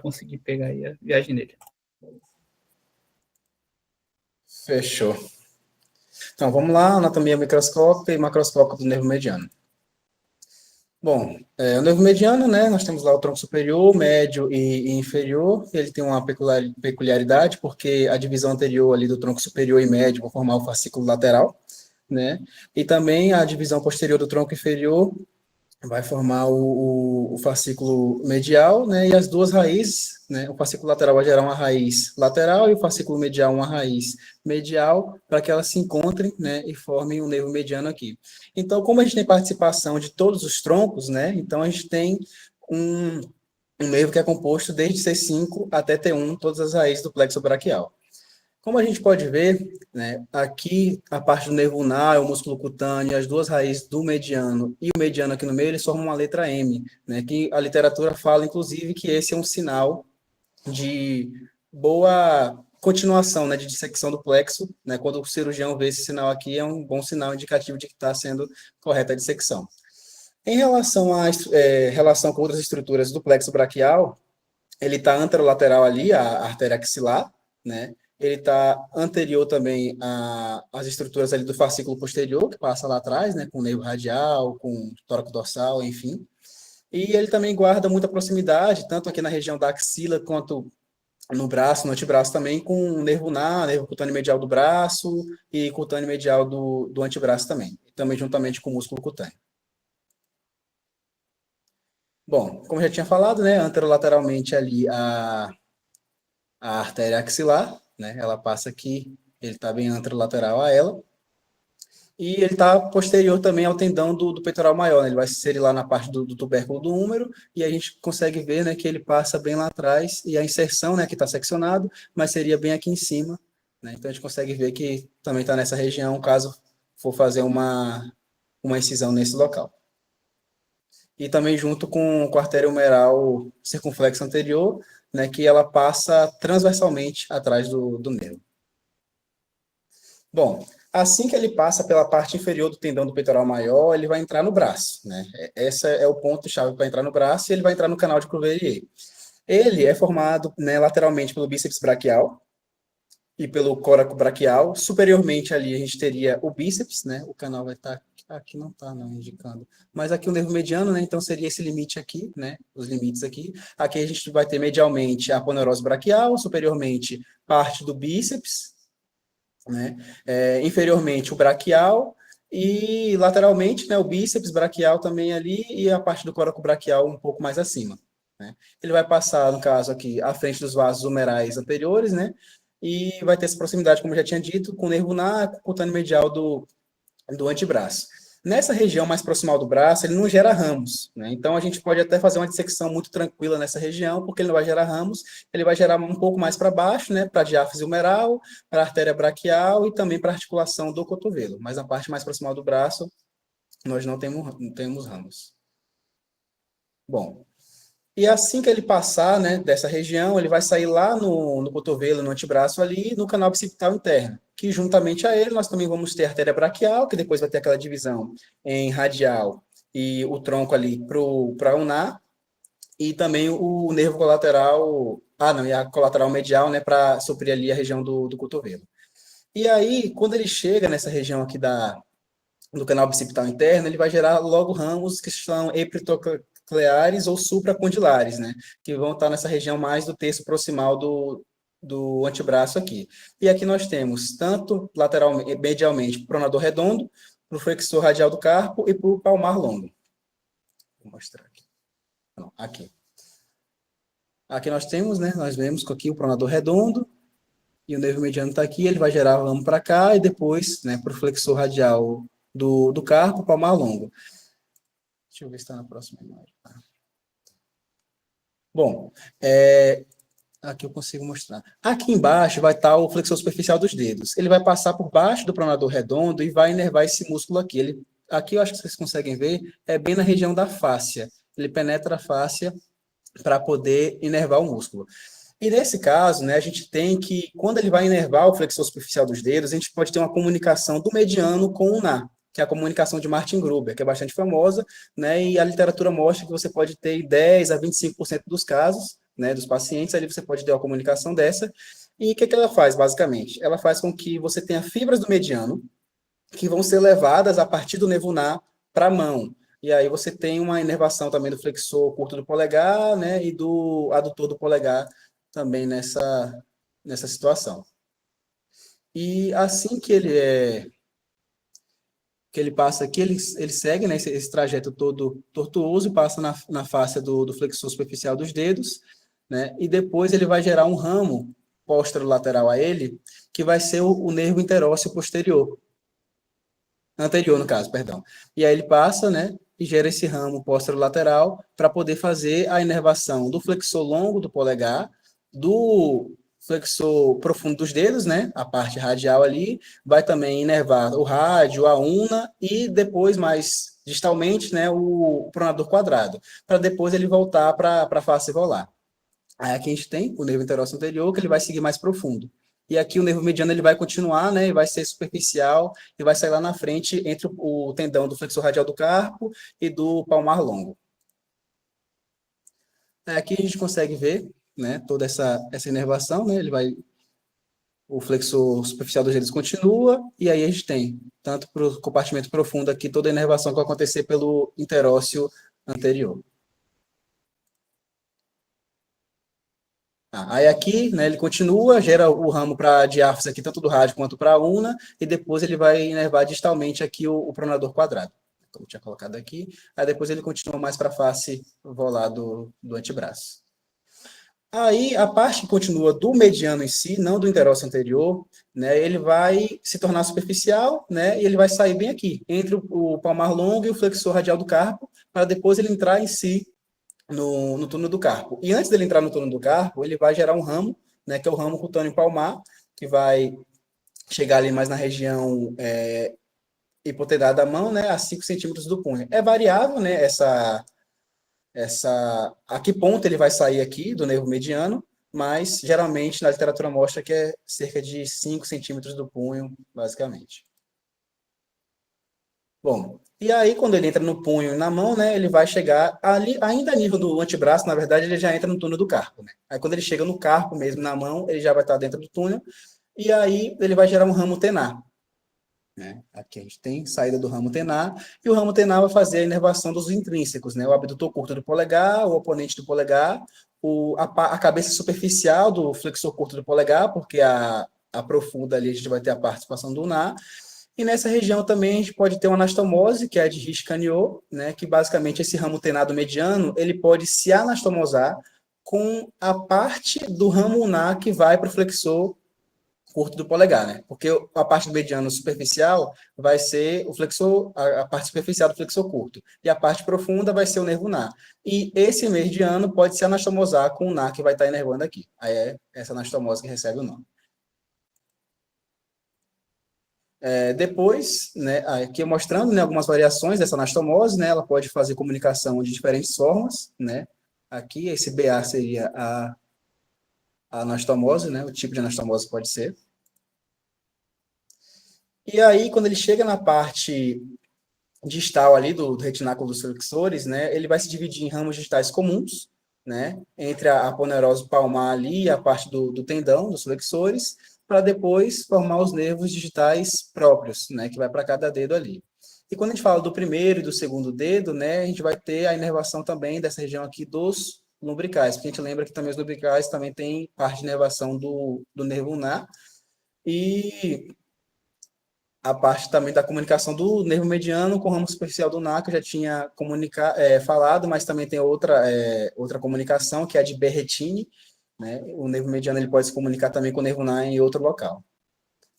conseguir pegar aí a viagem dele. Fechou. Então, vamos lá, anatomia microscópica e macroscópica do nervo mediano. Bom, o nervo mediano, né, nós temos lá o tronco superior, médio e inferior. Ele tem uma peculiaridade, porque a divisão anterior ali do tronco superior e médio vão formar o fascículo lateral, né, e também a divisão posterior do tronco inferior vai formar o fascículo medial, né, e as duas raízes, né, o fascículo lateral vai gerar uma raiz lateral e o fascículo medial uma raiz medial, para que elas se encontrem, né, e formem um nervo mediano aqui. Então, como a gente tem participação de todos os troncos, né, então a gente tem um nervo que é composto desde C5 até T1, todas as raízes do plexo braquial. Como a gente pode ver, né, aqui a parte do nervo ulnar, o músculo cutâneo, as duas raízes do mediano e o mediano aqui no meio, eles formam uma letra M, né, que a literatura fala, inclusive, que esse é um sinal de boa continuação, né, de dissecção do plexo, né, quando o cirurgião vê esse sinal aqui, é um bom sinal indicativo de que está sendo correta a dissecção. Em relação à relação com outras estruturas do plexo braquial, ele está anterolateral ali, a artéria axilar, né, ele está anterior também às estruturas ali do fascículo posterior, que passa lá atrás, né, com o nervo radial, com tóraco dorsal, enfim. E ele também guarda muita proximidade, tanto aqui na região da axila, quanto no braço, no antebraço também, com o nervo ulnar, nervo cutâneo medial do braço e cutâneo medial do antebraço também, também juntamente com o músculo cutâneo. Bom, como eu já tinha falado, né, anterolateralmente ali a artéria axilar, né? Ela passa aqui, ele está bem anterolateral a ela. E ele está posterior também ao tendão do peitoral maior, né? Ele vai se inserir lá na parte do tubérculo do húmero, e a gente consegue ver, né, que ele passa bem lá atrás, e a inserção, né, que está seccionado, mas seria bem aqui em cima, né? Então a gente consegue ver que também está nessa região, caso for fazer uma incisão nesse local. E também junto com a artéria humeral circunflexa anterior, né, que ela passa transversalmente atrás do nervo. Bom, assim que ele passa pela parte inferior do tendão do peitoral maior, ele vai entrar no braço, né? Esse é o ponto-chave para entrar no braço, e ele vai entrar no canal de Cuvier. Ele é formado, né, lateralmente pelo bíceps braquial e pelo coraco braquial. Superiormente ali a gente teria o bíceps, né? O canal vai estar aqui, não está não indicando, mas aqui o nervo mediano, né? Então seria esse limite aqui, né? Os limites aqui. Aqui a gente vai ter medialmente a aponeurose braquial, superiormente parte do bíceps, né? Inferiormente o braquial e lateralmente, né, o bíceps braquial também ali e a parte do coraco braquial um pouco mais acima, né? Ele vai passar, no caso aqui, à frente dos vasos humerais anteriores, né? E vai ter essa proximidade, como eu já tinha dito, com o nervo ulnar, com o cutâneo medial do antebraço. Nessa região mais proximal do braço, ele não gera ramos, né? Então, a gente pode até fazer uma dissecção muito tranquila nessa região, porque ele não vai gerar ramos, ele vai gerar um pouco mais para baixo, né? Para a diáfise humeral, para a artéria braquial e também para a articulação do cotovelo. Mas na parte mais proximal do braço, nós não temos ramos. Bom, e assim que ele passar, né, dessa região, ele vai sair lá no cotovelo, no antebraço ali, no canal bicipital interno, que juntamente a ele nós também vamos ter a artéria braquial, que depois vai ter aquela divisão em radial e o tronco ali para ulnar, e também o nervo colateral, e a colateral medial, né, para suprir ali a região do cotovelo. E aí, quando ele chega nessa região aqui do canal bicipital interno, ele vai gerar logo ramos que são epitocleares ou supracondilares, né? Que vão estar nessa região mais do terço proximal do antebraço aqui. E aqui nós temos tanto lateralmente, medialmente, pronador redondo, para o flexor radial do carpo e para o palmar longo. Vou mostrar aqui. Não, aqui. Aqui nós temos, né? Nós vemos aqui o pronador redondo e o nervo mediano está aqui, ele vai gerar ramo para cá e depois, né, para o flexor radial do carpo, palmar longo. Deixa eu ver se está na próxima imagem. Bom, aqui eu consigo mostrar. Aqui embaixo vai estar o flexor superficial dos dedos. Ele vai passar por baixo do pronador redondo e vai inervar esse músculo aqui. Aqui eu acho que vocês conseguem ver, é bem na região da fáscia. Ele penetra a fáscia para poder inervar o músculo. E nesse caso, né, a gente tem que, quando ele vai inervar o flexor superficial dos dedos, a gente pode ter uma comunicação do mediano com o ulnar, que é a comunicação de Martin Gruber, que é bastante famosa, né, e a literatura mostra que você pode ter em 10 a 25% dos casos, né, dos pacientes, ali você pode ter uma comunicação dessa. E o que ela faz, basicamente? Ela faz com que você tenha fibras do mediano que vão ser levadas a partir do nervo ulnar para a mão. E aí você tem uma inervação também do flexor curto do polegar, né, e do adutor do polegar também nessa situação. E assim que ele passa aqui, ele segue, né, esse trajeto todo tortuoso, passa na face do flexor superficial dos dedos, né, e depois ele vai gerar um ramo posterolateral a ele, que vai ser o nervo interósseo posterior, anterior, no caso, perdão. E aí ele passa, né, e gera esse ramo posterolateral para poder fazer a inervação do flexor longo do polegar, do flexor profundo dos dedos, né, a parte radial ali, vai também inervar o rádio, a una e depois mais distalmente, né, o pronador quadrado, para depois ele voltar para a face volar. Aí aqui a gente tem o nervo interósseo anterior, que ele vai seguir mais profundo. E aqui o nervo mediano ele vai continuar, né, e vai ser superficial, e vai sair lá na frente entre o tendão do flexor radial do carpo e do palmar longo. Aqui a gente consegue ver, né, toda essa inervação, né, o flexor superficial dos dedos continua, e aí a gente tem, tanto para o compartimento profundo aqui, toda a inervação que vai acontecer pelo interósseo anterior. Aí aqui, né, ele continua, gera o ramo para diáfise aqui, tanto do rádio quanto para a una, e depois ele vai inervar distalmente aqui o pronador quadrado, como eu tinha colocado aqui. Aí depois ele continua mais para a face volar do antebraço. Aí a parte que continua do mediano em si, não do interósseo anterior, né, ele vai se tornar superficial, né, e ele vai sair bem aqui, entre o palmar longo e o flexor radial do carpo, para depois ele entrar em si no túnel do carpo. E antes dele entrar no túnel do carpo, ele vai gerar um ramo, né, que é o ramo cutâneo palmar, que vai chegar ali mais na região hipotedária da mão, né, a 5 centímetros do punho. É variável, né, a que ponto ele vai sair aqui do nervo mediano, mas geralmente na literatura mostra que é cerca de 5 centímetros do punho, basicamente. Bom, e aí quando ele entra no punho e na mão, né, ele vai chegar ali, ainda a nível do antebraço, na verdade, ele já entra no túnel do carpo, né? Aí quando ele chega no carpo mesmo, na mão, ele já vai estar dentro do túnel, e aí ele vai gerar um ramo tenar, né? Aqui a gente tem saída do ramo tenar, e o ramo tenar vai fazer a inervação dos intrínsecos, né? O abdutor curto do polegar, o oponente do polegar, a cabeça superficial do flexor curto do polegar, porque a profunda ali a gente vai ter a participação do ulnar, e nessa região também a gente pode ter uma anastomose, que é a de Rich-Caniot, né, que basicamente esse ramo tenado mediano, ele pode se anastomosar com a parte do ramo ulnar que vai para o flexor curto do polegar, né? Porque a parte do mediano superficial vai ser o flexor, a parte superficial do flexor curto, e a parte profunda vai ser o nervo ulnar. E esse mediano pode se anastomosar com o ulnar que vai estar inervando aqui. Aí é essa anastomose que recebe o nome. Depois, né, aqui mostrando, né, algumas variações dessa anastomose, né, ela pode fazer comunicação de diferentes formas, né, aqui esse BA seria a anastomose, né, o tipo de anastomose pode ser. E aí, quando ele chega na parte distal ali do retináculo dos flexores, né, ele vai se dividir em ramos distais comuns, né, entre a aponeurose palmar ali e a parte do tendão dos flexores, para depois formar os nervos digitais próprios, né, que vai para cada dedo ali. E quando a gente fala do primeiro e do segundo dedo, né, a gente vai ter a inervação também dessa região aqui dos lumbricais, porque a gente lembra que também os lumbricais também tem parte de inervação do nervo ulnar, e a parte também da comunicação do nervo mediano com o ramo superficial do ulnar, que eu já tinha falado, mas também tem outra comunicação, que é a de Berrettini, né? O nervo mediano ele pode se comunicar também com o nervo ulnar em outro local.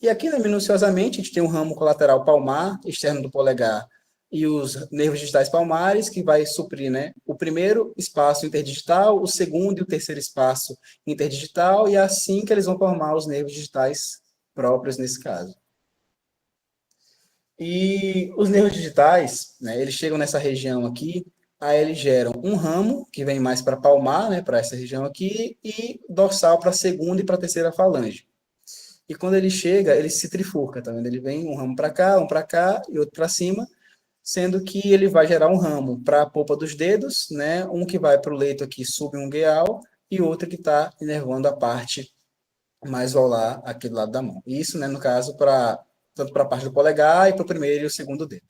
E aqui, né, minuciosamente, a gente tem um ramo colateral palmar, externo do polegar, e os nervos digitais palmares, que vai suprir, né, o primeiro espaço interdigital, o segundo e o terceiro espaço interdigital, e é assim que eles vão formar os nervos digitais próprios nesse caso. E os nervos digitais, né, eles chegam nessa região aqui, aí eles geram um ramo, que vem mais para palmar, né, para essa região aqui, e dorsal para a segunda e para a terceira falange. E quando ele chega, ele se trifurca, tá vendo? Ele vem um ramo para cá e outro para cima, sendo que ele vai gerar um ramo para a polpa dos dedos, né, um que vai para o leito aqui subungueal e outra que está inervando a parte mais volar aqui do lado da mão. Isso, né, no caso, tanto para a parte do polegar e para o primeiro e o segundo dedo.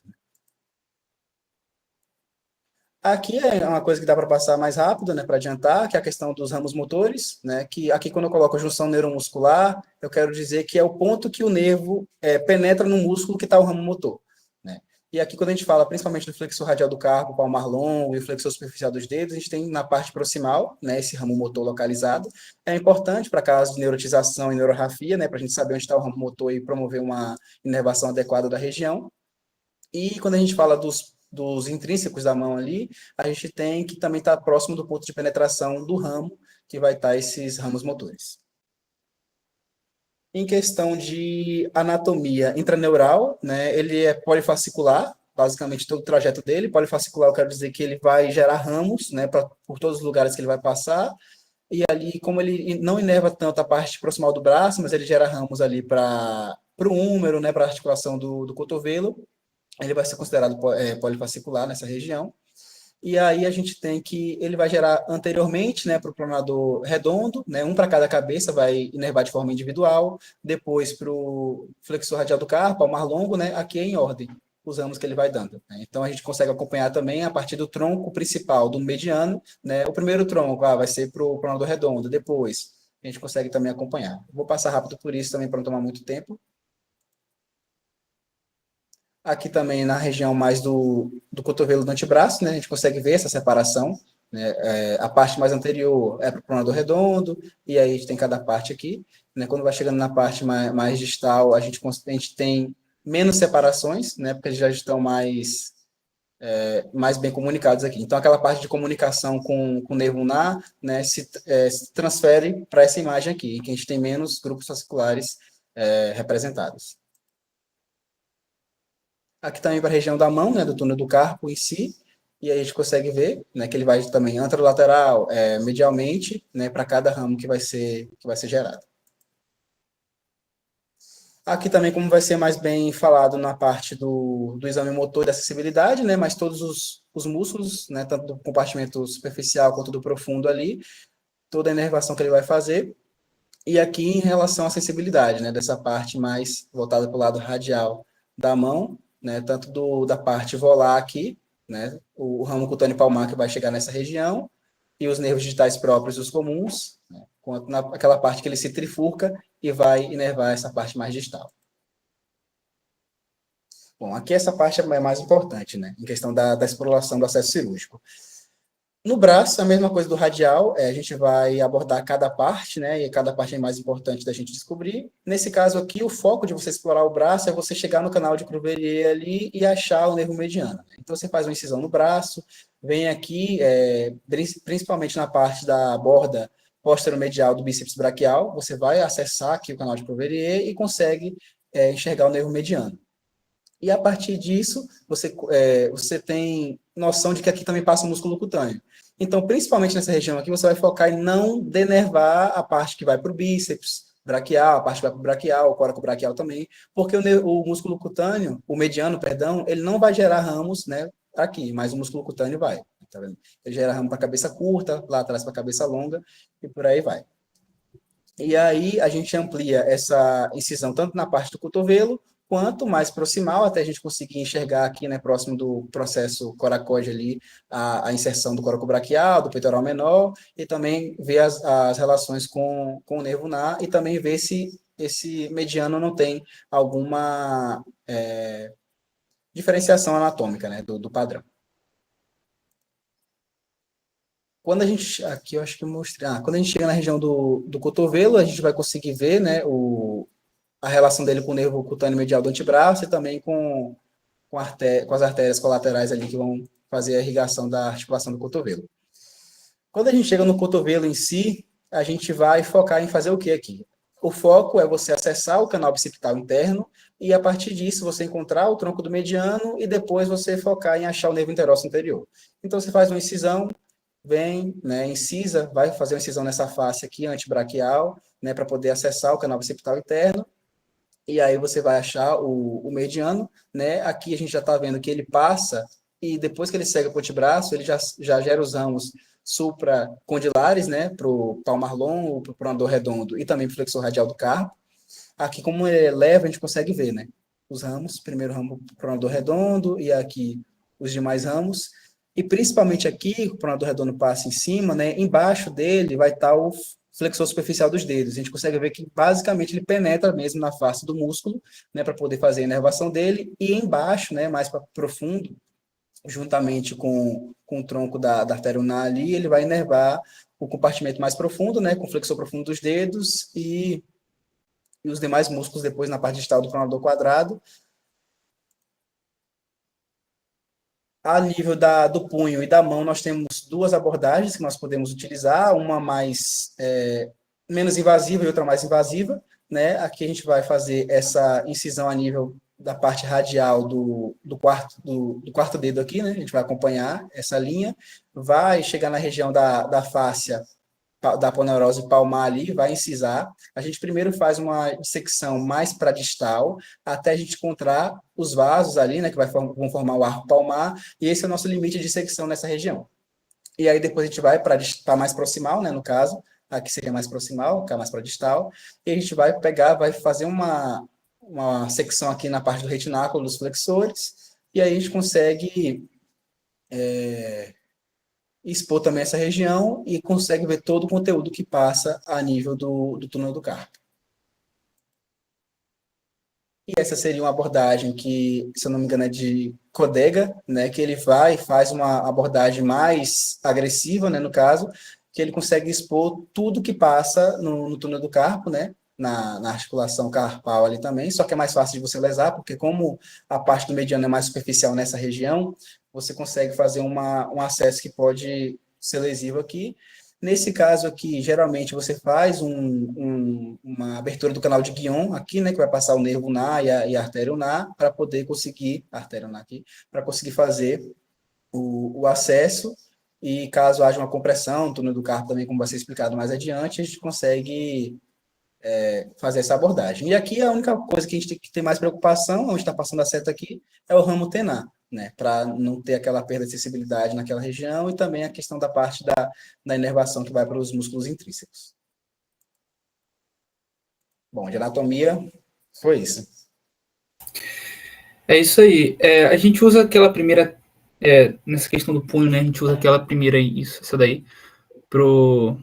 Aqui é uma coisa que dá para passar mais rápido, né, para adiantar, que é a questão dos ramos motores, né, que aqui quando eu coloco a junção neuromuscular, eu quero dizer que é o ponto que o nervo penetra no músculo que está o ramo motor, né. E aqui quando a gente fala principalmente do flexor radial do carpo, palmar longo e o flexor superficial dos dedos, a gente tem na parte proximal, né, esse ramo motor localizado. É importante para casos de neurotização e neurorrafia, né, para a gente saber onde está o ramo motor e promover uma inervação adequada da região. E quando a gente fala dos intrínsecos da mão ali, a gente tem que também estar próximo do ponto de penetração do ramo, que vai estar esses ramos motores. Em questão de anatomia intraneural, né, ele é polifascicular, basicamente todo o trajeto dele. Polifascicular, eu quero dizer que ele vai gerar ramos, né, por todos os lugares que ele vai passar. E ali, como ele não inerva tanto a parte proximal do braço, mas ele gera ramos ali para o húmero, né, para a articulação do cotovelo, ele vai ser considerado polifascicular nessa região. E aí a gente tem que ele vai gerar anteriormente, né, para o planador redondo, né, um para cada cabeça, vai inervar de forma individual, depois para o flexor radial do carpo, palmar longo, né, aqui é em ordem, os ramos que ele vai dando, né? Então a gente consegue acompanhar também a partir do tronco principal, do mediano, né, o primeiro tronco vai ser para o planador redondo, depois a gente consegue também acompanhar. Vou passar rápido por isso também para não tomar muito tempo. Aqui também na região mais do cotovelo do antebraço, né, a gente consegue ver essa separação, né, a parte mais anterior é para o planador redondo, e aí a gente tem cada parte aqui, né, quando vai chegando na parte mais distal, a gente tem menos separações, né, porque eles já estão mais bem comunicados aqui. Então, aquela parte de comunicação com o nervo ulnar, né, se transfere para essa imagem aqui, em que a gente tem menos grupos fasciculares representados. Aqui também para a região da mão, né, do túnel do carpo em si, e aí a gente consegue ver, né, que ele vai também anterolateral, medialmente, né, para cada ramo que vai ser gerado. Aqui também, como vai ser mais bem falado na parte do exame motor e da acessibilidade, né, mas todos os músculos, né, tanto do compartimento superficial quanto do profundo ali, toda a inervação que ele vai fazer. E aqui em relação à sensibilidade, né, dessa parte mais voltada para o lado radial da mão, né, tanto da parte volar aqui, né, o ramo cutâneo palmar que vai chegar nessa região, e os nervos digitais próprios, os comuns, né, quanto naquela parte que ele se trifurca e vai inervar essa parte mais distal. Bom, aqui essa parte é mais importante, né, em questão da exploração do acesso cirúrgico. No braço, a mesma coisa do radial, a gente vai abordar cada parte, né? E cada parte é mais importante da gente descobrir. Nesse caso aqui, o foco de você explorar o braço é você chegar no canal de Cuvier ali e achar o nervo mediano. Então, você faz uma incisão no braço, vem aqui, principalmente na parte da borda posteromedial do bíceps braquial, você vai acessar aqui o canal de Cuvier e consegue enxergar o nervo mediano. E a partir disso, você tem noção de que aqui também passa o músculo cutâneo. Então, principalmente nessa região aqui, você vai focar em não denervar a parte que vai para o bíceps braquial, a parte que vai para o braquial, o coracobraquial também, porque o músculo cutâneo, o mediano, perdão, ele não vai gerar ramos, né, aqui, mas o músculo cutâneo vai. Tá vendo? Ele gera ramo para a cabeça curta, lá atrás para a cabeça longa, e por aí vai. E aí a gente amplia essa incisão tanto na parte do cotovelo, quanto mais proximal, até a gente conseguir enxergar aqui, né, próximo do processo coracóide ali, a inserção do coracobraquial, do peitoral menor, e também ver as relações com o nervo ulnar, e também ver se esse mediano não tem alguma diferenciação anatômica, né, do padrão. Quando a gente, aqui eu acho que eu mostrei, quando a gente chega na região do cotovelo, a gente vai conseguir ver, né, a relação dele com o nervo cutâneo medial do antebraço e também com as artérias colaterais ali que vão fazer a irrigação da articulação do cotovelo. Quando a gente chega no cotovelo em si, a gente vai focar em fazer o que aqui? O foco é você acessar o canal bicipital interno e, a partir disso, você encontrar o tronco do mediano e depois você focar em achar o nervo interósseo anterior. Então, você faz uma incisão, vem, né, incisa, vai fazer uma incisão nessa face aqui, antebraquial, né, para poder acessar o canal bicipital interno, e aí você vai achar o mediano, né, aqui a gente já está vendo que ele passa, e depois que ele segue para o antebraço, ele já gera os ramos supracondylares, né, para o palmar longo, para o pronador redondo e também para o flexor radial do carpo. Aqui, como ele é leve, a gente consegue ver, né, os ramos, primeiro ramo pronador redondo e aqui os demais ramos. E principalmente aqui, o pronador redondo passa em cima, né, embaixo dele vai estar o flexor superficial dos dedos. A gente consegue ver que, basicamente, ele penetra mesmo na face do músculo, né, para poder fazer a inervação dele. E embaixo, né, mais para profundo, juntamente com o tronco da artéria ulnar ali, ele vai inervar o compartimento mais profundo, né, com o flexor profundo dos dedos e os demais músculos depois na parte distal do pronador quadrado. A nível do punho e da mão, nós temos duas abordagens que nós podemos utilizar, uma mais menos invasiva e outra mais invasiva, né? Aqui a gente vai fazer essa incisão a nível da parte radial do quarto dedo aqui, né? A gente vai acompanhar essa linha, vai chegar na região da fáscia da aponeurose palmar ali, vai incisar. A gente primeiro faz uma dissecção mais para distal, até a gente encontrar os vasos ali, né, que vão formar o arco palmar, e esse é o nosso limite de dissecção nessa região. E aí depois a gente vai para mais proximal, né, no caso, aqui seria mais proximal, cá mais para distal, e a gente vai pegar, vai fazer uma secção aqui na parte do retináculo dos flexores, e aí a gente consegue expor também essa região e consegue ver todo o conteúdo que passa a nível do túnel do carpo. E essa seria uma abordagem que, se eu não me engano, é de Codega, né, que ele vai e faz uma abordagem mais agressiva, né, no caso, que ele consegue expor tudo que passa no túnel do carpo, né, na articulação carpal ali também, só que é mais fácil de você lesar, porque como a parte do mediano é mais superficial nessa região, você consegue fazer um acesso que pode ser lesivo aqui. Nesse caso aqui, geralmente você faz uma abertura do canal de Guion aqui, né, que vai passar o nervo ulnar e a artéria ulnar, para poder conseguir, a artéria ulnar aqui, para conseguir fazer o acesso, e caso haja uma compressão, no túnel do carpo também, como vai ser explicado mais adiante, a gente consegue fazer essa abordagem. E aqui a única coisa que a gente tem que ter mais preocupação, onde está passando a seta aqui, é o ramo tenar, né, para não ter aquela perda de sensibilidade naquela região, e também a questão da parte da inervação que vai para os músculos intrínsecos. Bom, de anatomia, foi isso. É isso aí. A gente usa aquela primeira, nessa questão do punho, né? A gente usa aquela primeira, essa daí, pro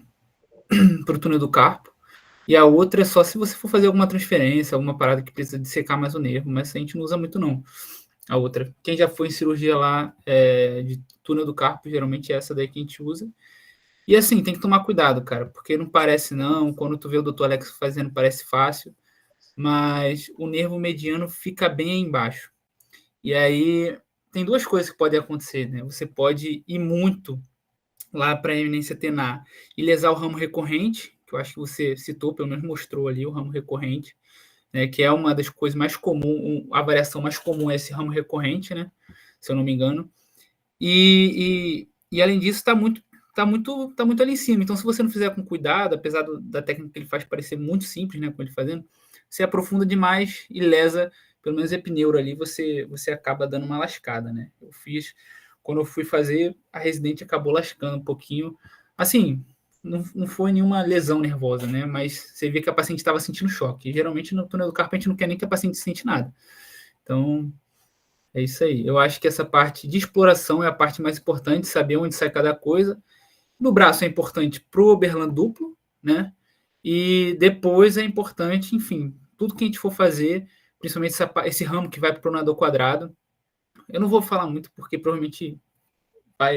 túnel do carpo. E a outra é só se você for fazer alguma transferência, alguma parada que precisa dissecar mais o nervo, mas a gente não usa muito, não. A outra. Quem já foi em cirurgia lá de túnel do carpo, geralmente é essa daí que a gente usa. E assim, tem que tomar cuidado, cara, porque não parece não, quando tu vê o Dr. Alex fazendo parece fácil, mas o nervo mediano fica bem aí embaixo. E aí tem duas coisas que podem acontecer, né? Você pode ir muito lá para a eminência tenar e lesar o ramo recorrente, que eu acho que você citou, pelo menos mostrou ali o ramo recorrente, né, que é uma das coisas mais comuns, a variação mais comum é esse ramo recorrente, né, se eu não me engano. E além disso, tá muito ali em cima. Então, se você não fizer com cuidado, apesar da técnica que ele faz parecer muito simples, né, com ele fazendo, você aprofunda demais e lesa, pelo menos epineuro ali, você acaba dando uma lascada, né? Quando eu fui fazer, a residente acabou lascando um pouquinho. Assim, não foi nenhuma lesão nervosa, né? Mas você vê que a paciente estava sentindo choque. E, geralmente, no túnel do carpo, a gente não quer nem que a paciente sente nada. Então, é isso aí. Eu acho que essa parte de exploração é a parte mais importante, saber onde sai cada coisa. No braço é importante para o Oberlin duplo, né? E depois é importante, enfim, tudo que a gente for fazer, principalmente esse ramo que vai para o pronador quadrado. Eu não vou falar muito, porque provavelmente a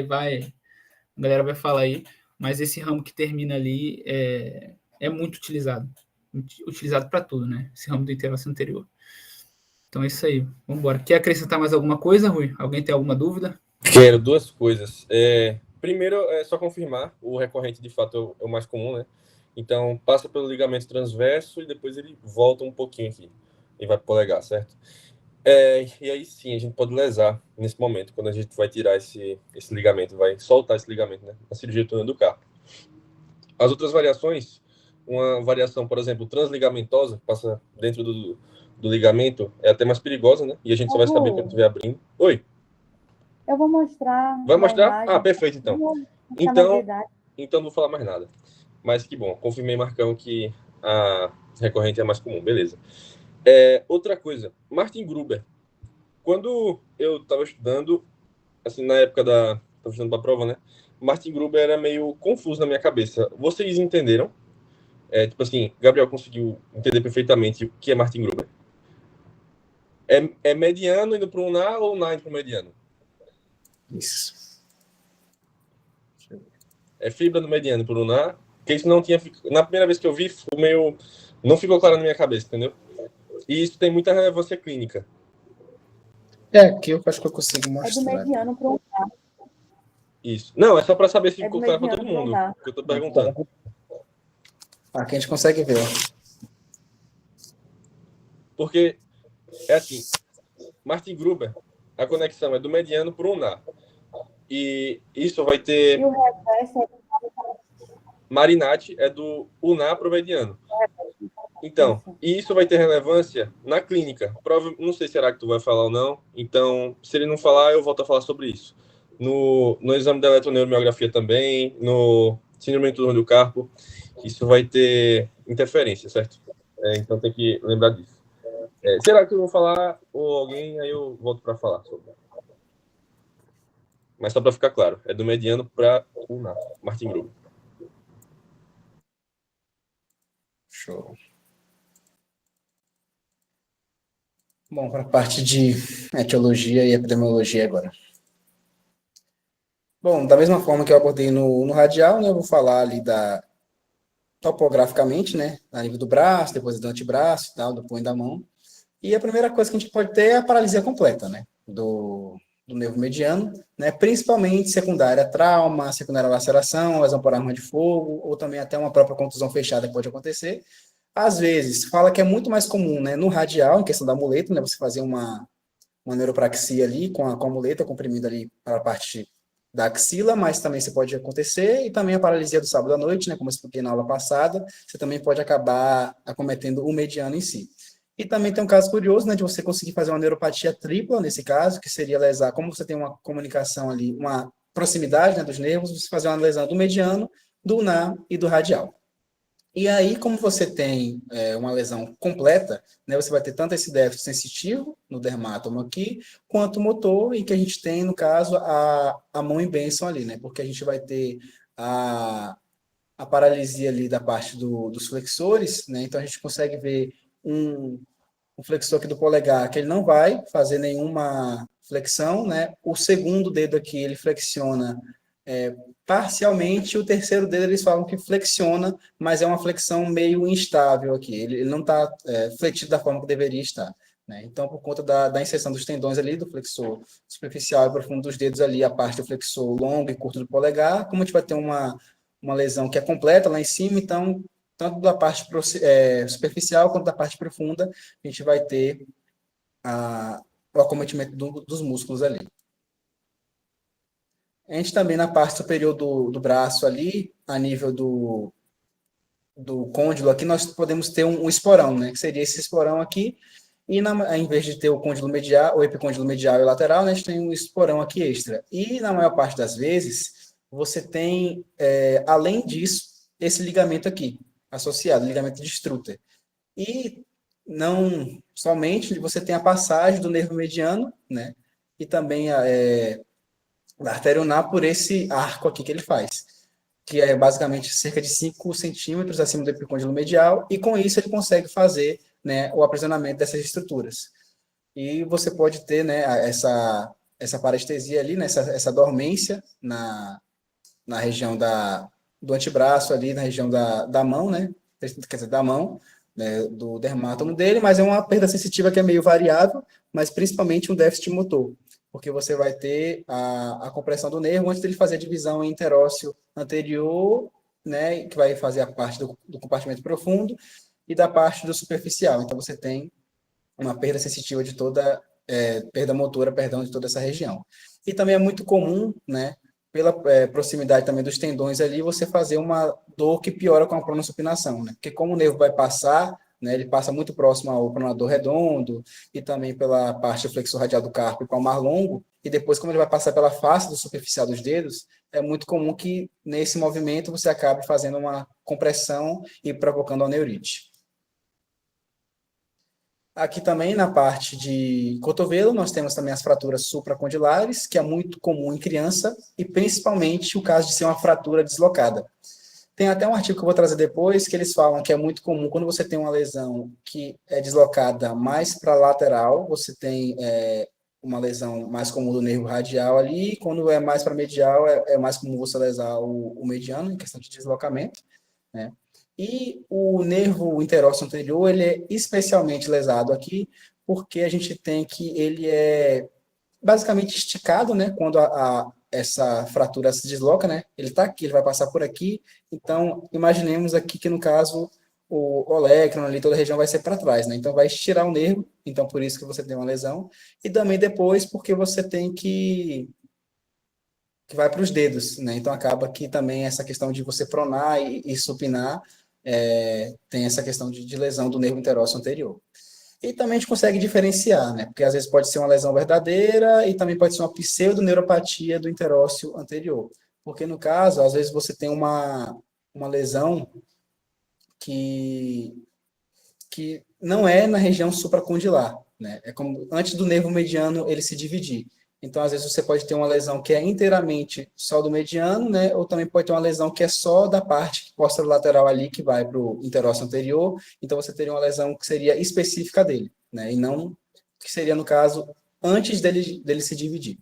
galera vai falar aí, mas esse ramo que termina ali é muito utilizado para tudo, né? Esse ramo do intervação anterior. Então é isso aí, vamos embora. Quer acrescentar mais alguma coisa, Rui? Alguém tem alguma dúvida? Quero duas coisas. Primeiro, é só confirmar, o recorrente de fato é o mais comum, né? Então, passa pelo ligamento transverso e depois ele volta um pouquinho aqui e vai pro polegar, certo? E aí sim, a gente pode lesar nesse momento, quando a gente vai tirar esse ligamento, vai soltar esse ligamento, né? Na cirurgia do túnel do carpo. As outras variações, uma variação, por exemplo, transligamentosa, que passa dentro do ligamento, é até mais perigosa, né? E a gente só vai saber quando estiver abrindo. Oi? Eu vou mostrar. Vai mostrar? Ah, perfeito, então. Então não vou falar mais nada. Mas que bom, confirmei, Marcão, que a recorrente é mais comum, beleza. Outra coisa, Martin Gruber. Quando eu estava estudando, assim, na época estava estudando para a prova, né? Martin Gruber era meio confuso na minha cabeça. Vocês entenderam? Tipo assim, Gabriel conseguiu entender perfeitamente o que é Martin Gruber. É mediano indo para um NA ou NA indo para o mediano? Isso. É fibra do mediano por um NA, porque isso não tinha... Na primeira vez que eu vi, não ficou claro na minha cabeça, entendeu? E isso tem muita relevância clínica. Aqui eu acho que eu consigo mostrar. É do mediano para um NA. Isso. Não, é só para saber se ficou claro para todo mediano mundo, pra um NA. que eu estou perguntando. Aqui a gente consegue ver. Porque é assim, Martin Gruber, a conexão é do mediano para um NA. E isso vai ter... E o reverso Marinati é do UNA para o mediano. Então, e isso vai ter relevância na clínica. Não sei se será que tu vai falar ou não. Então, se ele não falar, eu volto a falar sobre isso. No exame da eletroneuromiografia também, no síndrome do carpo, isso vai ter interferência, certo? Então tem que lembrar disso. Será que eu vou falar ou alguém, aí eu volto para falar sobre. Mas só para ficar claro, é do mediano para UNA, Martin Gruber. Show. Bom, para a parte de etiologia e epidemiologia agora. Bom, da mesma forma que eu abordei no radial, né, eu vou falar ali topograficamente, né, a nível do braço, depois do antebraço e tal, do punho da mão. E a primeira coisa que a gente pode ter é a paralisia completa, né, do nervo mediano, né, principalmente secundária a trauma, secundária a laceração, lesão por arma de fogo, ou também até uma própria contusão fechada pode acontecer. Às vezes, fala que é muito mais comum, né, no radial, em questão da muleta, né, você fazer uma neuropraxia ali com a muleta comprimida ali para a parte da axila, mas também você pode acontecer, e também a paralisia do sábado à noite, né, como eu expliquei na aula passada, você também pode acabar acometendo o mediano em si. E também tem um caso curioso, né, de você conseguir fazer uma neuropatia tripla, nesse caso, que seria lesar, como você tem uma comunicação ali, uma proximidade, né, dos nervos, você fazer uma lesão do mediano, do ulnar e do radial. E aí, como você tem uma lesão completa, né, você vai ter tanto esse déficit sensitivo no dermátomo aqui, quanto motor, e que a gente tem, no caso, a mão em bênção ali, né, porque a gente vai ter a paralisia ali da parte dos flexores, né, então a gente consegue ver um flexor aqui do polegar, que ele não vai fazer nenhuma flexão, né, o segundo dedo aqui, ele flexiona parcialmente, o terceiro dedo eles falam que flexiona, mas é uma flexão meio instável aqui, ele não está fletido da forma que deveria estar, né? Então, por conta da inserção dos tendões ali, do flexor superficial e profundo dos dedos ali, a parte do flexor longo e curto do polegar, como a gente vai ter uma lesão que é completa lá em cima, então, tanto da parte superficial quanto da parte profunda, a gente vai ter o acometimento dos músculos ali. A gente também, na parte superior do braço ali, a nível do côndilo aqui, nós podemos ter um esporão, né? Que seria esse esporão aqui, e em vez de ter o côndilo medial, o epicôndilo medial e lateral, né, a gente tem um esporão aqui extra. E, na maior parte das vezes, você tem, além disso, esse ligamento aqui, associado, ligamento de Strutter. E não somente você tem a passagem do nervo mediano, né? E também da artéria ulnar por esse arco aqui que ele faz, que é basicamente cerca de 5 centímetros acima do epicôndilo medial, e com isso ele consegue fazer, né, o aprisionamento dessas estruturas. E você pode ter, né, essa parestesia ali, né, essa dormência na região do antebraço ali, na região da mão, né, quer dizer, da mão, né, do dermátomo dele, mas é uma perda sensitiva que é meio variável, mas principalmente um déficit motor, porque você vai ter a compressão do nervo antes dele fazer a divisão em interósseo anterior, né, que vai fazer a parte do compartimento profundo, e da parte do superficial. Então, você tem uma perda sensitiva de toda, perda motora, perdão, de toda essa região. E também é muito comum, né, pela proximidade também dos tendões ali, você fazer uma dor que piora com a pronossupinação, né, porque como o nervo vai passar, né, ele passa muito próximo ao pronador redondo e também pela parte do flexor radial do carpo e palmar longo, e depois, como ele vai passar pela face do superficial dos dedos, é muito comum que, nesse movimento, você acabe fazendo uma compressão e provocando a neurite. Aqui também, na parte de cotovelo, nós temos também as fraturas supracondilares, que é muito comum em criança, e principalmente o caso de ser uma fratura deslocada. Tem até um artigo que eu vou trazer depois, que eles falam que é muito comum, quando você tem uma lesão que é deslocada mais para a lateral, você tem uma lesão mais comum do nervo radial ali, quando é mais para medial, é mais comum você lesar o mediano, em questão de deslocamento, né? E o nervo interósseo anterior, ele é especialmente lesado aqui, porque a gente tem que ele é basicamente esticado, né? Quando essa fratura se desloca, né? Ele está aqui, ele vai passar por aqui. Então, imaginemos aqui que, no caso, o olecranon ali, toda a região vai ser para trás, né? Então, vai estirar o nervo. Então, por isso que você tem uma lesão. E também depois, porque você tem que vai para os dedos, né? Então, acaba que também essa questão de você pronar e supinar tem essa questão de lesão do nervo interósseo anterior. E também a gente consegue diferenciar, né? Porque às vezes pode ser uma lesão verdadeira e também pode ser uma pseudoneuropatia do interósseo anterior. Porque no caso, às vezes você tem uma lesão que não é na região supracondilar, né? É como antes do nervo mediano ele se dividir. Então, às vezes, você pode ter uma lesão que é inteiramente só do mediano, né? Ou também pode ter uma lesão que é só da parte posterolateral ali, que vai para o interósseo anterior. Então, você teria uma lesão que seria específica dele, né? E não que seria, no caso, antes dele se dividir.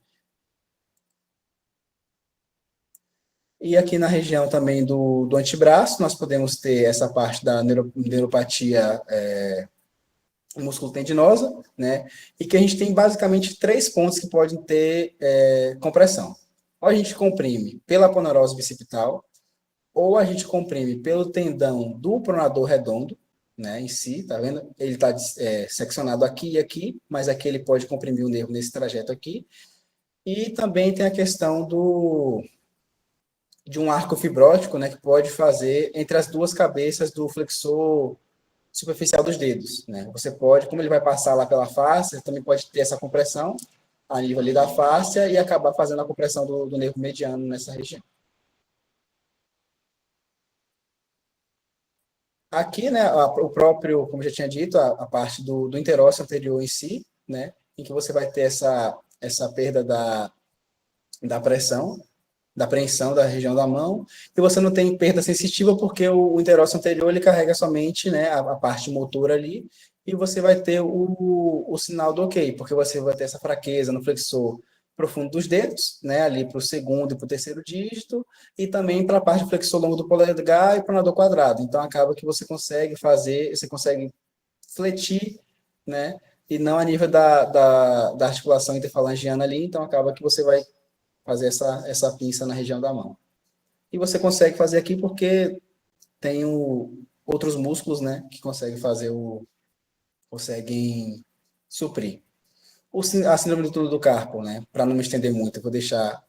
E aqui na região também do antebraço, nós podemos ter essa parte da neuropatia músculo tendinosa, né? E que a gente tem basicamente 3 pontos que podem ter compressão. Ou a gente comprime pela aponeurose bicipital, ou a gente comprime pelo tendão do pronador redondo, né, em si, tá vendo? Ele está seccionado aqui e aqui, mas aqui ele pode comprimir o nervo nesse trajeto aqui. E também tem a questão de um arco fibrótico, né, que pode fazer entre as duas cabeças do flexor superficial dos dedos, né? Você pode, como ele vai passar lá pela face, você também pode ter essa compressão a nível ali da fáscia e acabar fazendo a compressão do nervo mediano nessa região. Aqui, né, o próprio, como eu já tinha dito, a parte do interósseo anterior em si, né, em que você vai ter essa perda da pressão, da apreensão da região da mão, e você não tem perda sensitiva porque o interósseo anterior ele carrega somente, né, a parte motora ali, e você vai ter o sinal do ok, porque você vai ter essa fraqueza no flexor profundo dos dedos, né, ali para o segundo e para o terceiro dígito, e também para a parte do flexor longo do polegar e pronador quadrado. Então, acaba que você consegue fletir, né, e não a nível da articulação interfalangiana ali, então acaba que você vai fazer essa pinça na região da mão. E você consegue fazer aqui porque tem outros músculos, né, que conseguem suprir. A síndrome do túnel do carpo, né, para não me estender muito, eu vou deixar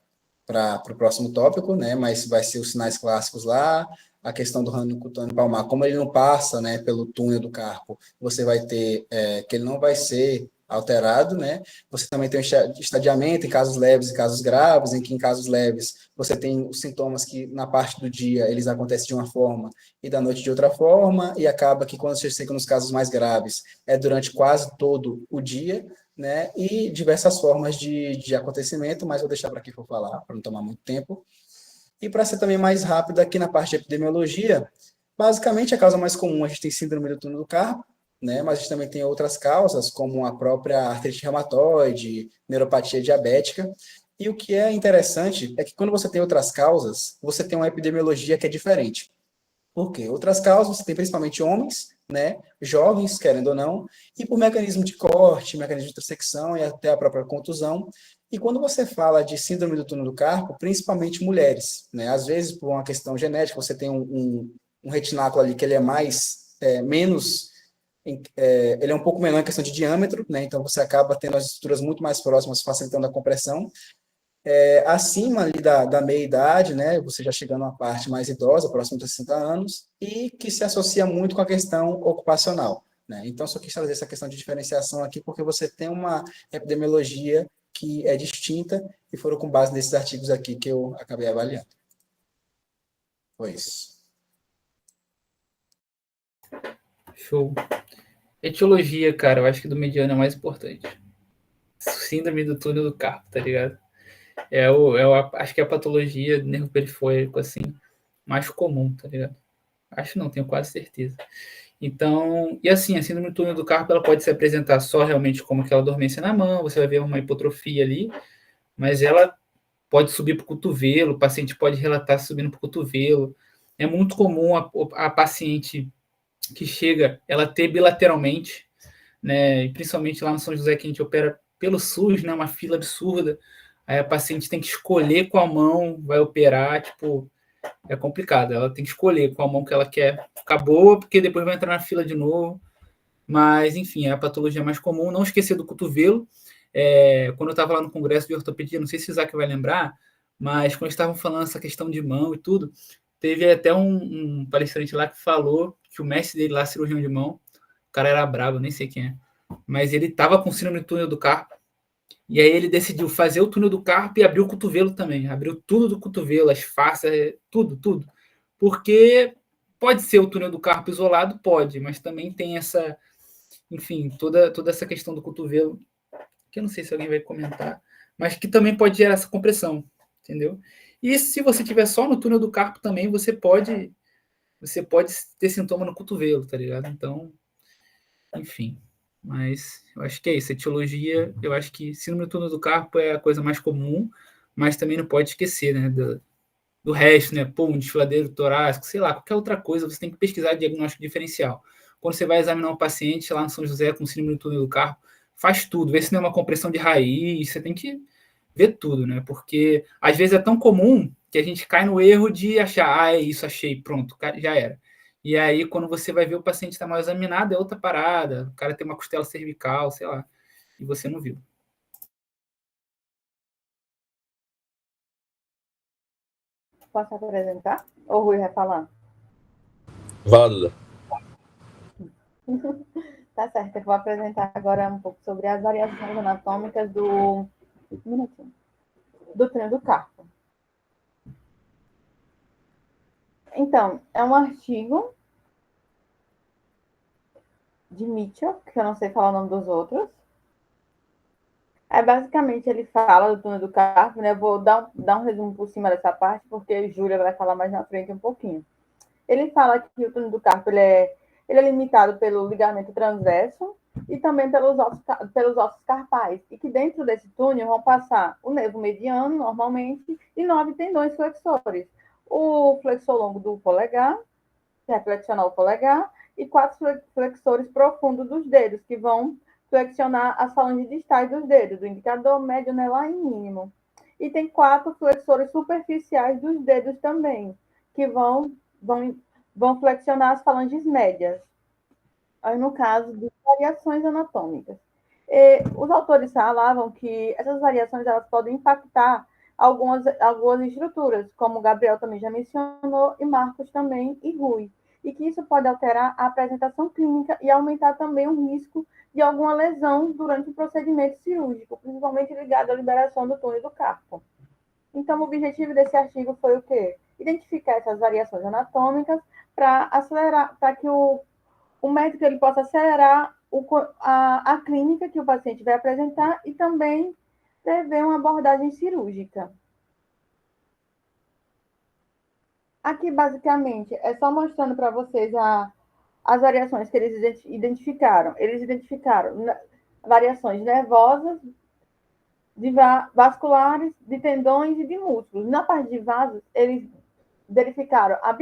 para o próximo tópico, né, mas vai ser os sinais clássicos lá, a questão do rânio cutâneo palmar, como ele não passa, né, pelo túnel do carpo, você vai ter que ele não vai ser alterado, né? Você também tem um estadiamento em casos leves e casos graves, em que em casos leves você tem os sintomas que na parte do dia eles acontecem de uma forma e da noite de outra forma, e acaba que quando você chega nos casos mais graves é durante quase todo o dia, né? E diversas formas de acontecimento, mas vou deixar para quem for falar, para não tomar muito tempo. E para ser também mais rápido aqui na parte de epidemiologia, basicamente a causa mais comum a gente tem síndrome do túnel do carpo, né? Mas a gente também tem outras causas, como a própria artrite reumatoide, neuropatia diabética. E o que é interessante é que quando você tem outras causas, você tem uma epidemiologia que é diferente. Por quê? Outras causas, você tem principalmente homens, né? Jovens, querendo ou não, e por mecanismo de corte, mecanismo de intersecção e até a própria contusão. E quando você fala de síndrome do túnel do carpo, principalmente mulheres, né? Às vezes, por uma questão genética, você tem um retináculo ali que ele é menos ele é um pouco menor em questão de diâmetro, né? Então você acaba tendo as estruturas muito mais próximas, facilitando a compressão. Acima ali da meia-idade, né? Você já chegando a uma parte mais idosa, próximo de 60 anos, e que se associa muito com a questão ocupacional, né? Então, só quis trazer essa questão de diferenciação aqui, porque você tem uma epidemiologia que é distinta, e foram com base nesses artigos aqui que eu acabei avaliando. Foi isso. Show. Etiologia, cara, eu acho que do mediano é o mais importante. Síndrome do túnel do carpo, tá ligado? Acho que é a patologia nervo periférico, assim, mais comum, tá ligado? Acho não, tenho quase certeza. Então, e assim, a síndrome do túnel do carpo, ela pode se apresentar só realmente como aquela dormência na mão, você vai ver uma hipotrofia ali, mas ela pode subir para o cotovelo, o paciente pode relatar subindo para o cotovelo. É muito comum a paciente que chega, ela ter bilateralmente, né, e principalmente lá no São José, que a gente opera pelo SUS, né, uma fila absurda, aí a paciente tem que escolher qual mão vai operar, tipo, é complicado, ela tem que escolher qual mão que ela quer ficar boa, porque depois vai entrar na fila de novo, mas, enfim, é a patologia mais comum. Não esquecer do cotovelo. Quando eu estava lá no congresso de ortopedia, não sei se o Isaac vai lembrar, mas quando estavam falando essa questão de mão e tudo, teve até um palestrante lá que falou que o mestre dele lá, cirurgião de mão, o cara era brabo, nem sei quem é, mas ele estava com síndrome do túnel do carpo, e aí ele decidiu fazer o túnel do carpo e abriu o cotovelo também, abriu tudo do cotovelo, as faces, tudo, porque pode ser o túnel do carpo isolado, pode, mas também tem essa, enfim, toda essa questão do cotovelo, que eu não sei se alguém vai comentar, mas que também pode gerar essa compressão, entendeu? E se você tiver só no túnel do carpo também, você pode ter sintoma no cotovelo, tá ligado? Então, enfim, mas eu acho que é isso. Etiologia, eu acho que síndrome do túnel do carpo é a coisa mais comum, mas também não pode esquecer, né, do resto, né? Pô, um desfiladeiro torácico, sei lá, qualquer outra coisa, você tem que pesquisar diagnóstico diferencial. Quando você vai examinar um paciente lá no São José com síndrome do túnel do carpo, faz tudo, vê se não é uma compressão de raiz, você tem que ver tudo, né? Porque às vezes é tão comum que a gente cai no erro de achar, é isso, achei, pronto, já era. E aí, quando você vai ver o paciente está mal examinado, é outra parada, o cara tem uma costela cervical, sei lá, e você não viu. Posso apresentar? Ou o Rui vai falar? Vá, Duda. Tá certo, eu vou apresentar agora um pouco sobre as variações anatômicas do túnel do carpo. Então, é um artigo de Mitchell, que eu não sei falar o nome dos outros. Basicamente, ele fala do túnel do carpo, né? Eu vou dar um resumo por cima dessa parte, porque a Júlia vai falar mais na frente um pouquinho. Ele fala que o túnel do carpo ele é limitado pelo ligamento transverso e também pelos ossos carpais, e que dentro desse túnel vão passar o nervo mediano, normalmente, e 9 tendões flexores. O flexor longo do polegar, que é flexionar o polegar, e 4 flexores profundos dos dedos, que vão flexionar as falanges distais dos dedos, do indicador, médio, anelar e mínimo. E tem 4 flexores superficiais dos dedos também, que vão flexionar as falanges médias. Aí, no caso de variações anatômicas. Os autores falavam que essas variações elas podem impactar algumas estruturas, como o Gabriel também já mencionou, e Marcos também, e Rui. E que isso pode alterar a apresentação clínica e aumentar também o risco de alguma lesão durante o procedimento cirúrgico, principalmente ligado à liberação do túnel do carpo. Então, o objetivo desse artigo foi o quê? Identificar essas variações anatômicas para que o médico ele possa acelerar a clínica que o paciente vai apresentar e também prever uma abordagem cirúrgica. Aqui, basicamente, é só mostrando para vocês as variações que eles identificaram. Eles identificaram variações nervosas, vasculares, de tendões e de músculos. Na parte de vasos, eles verificaram a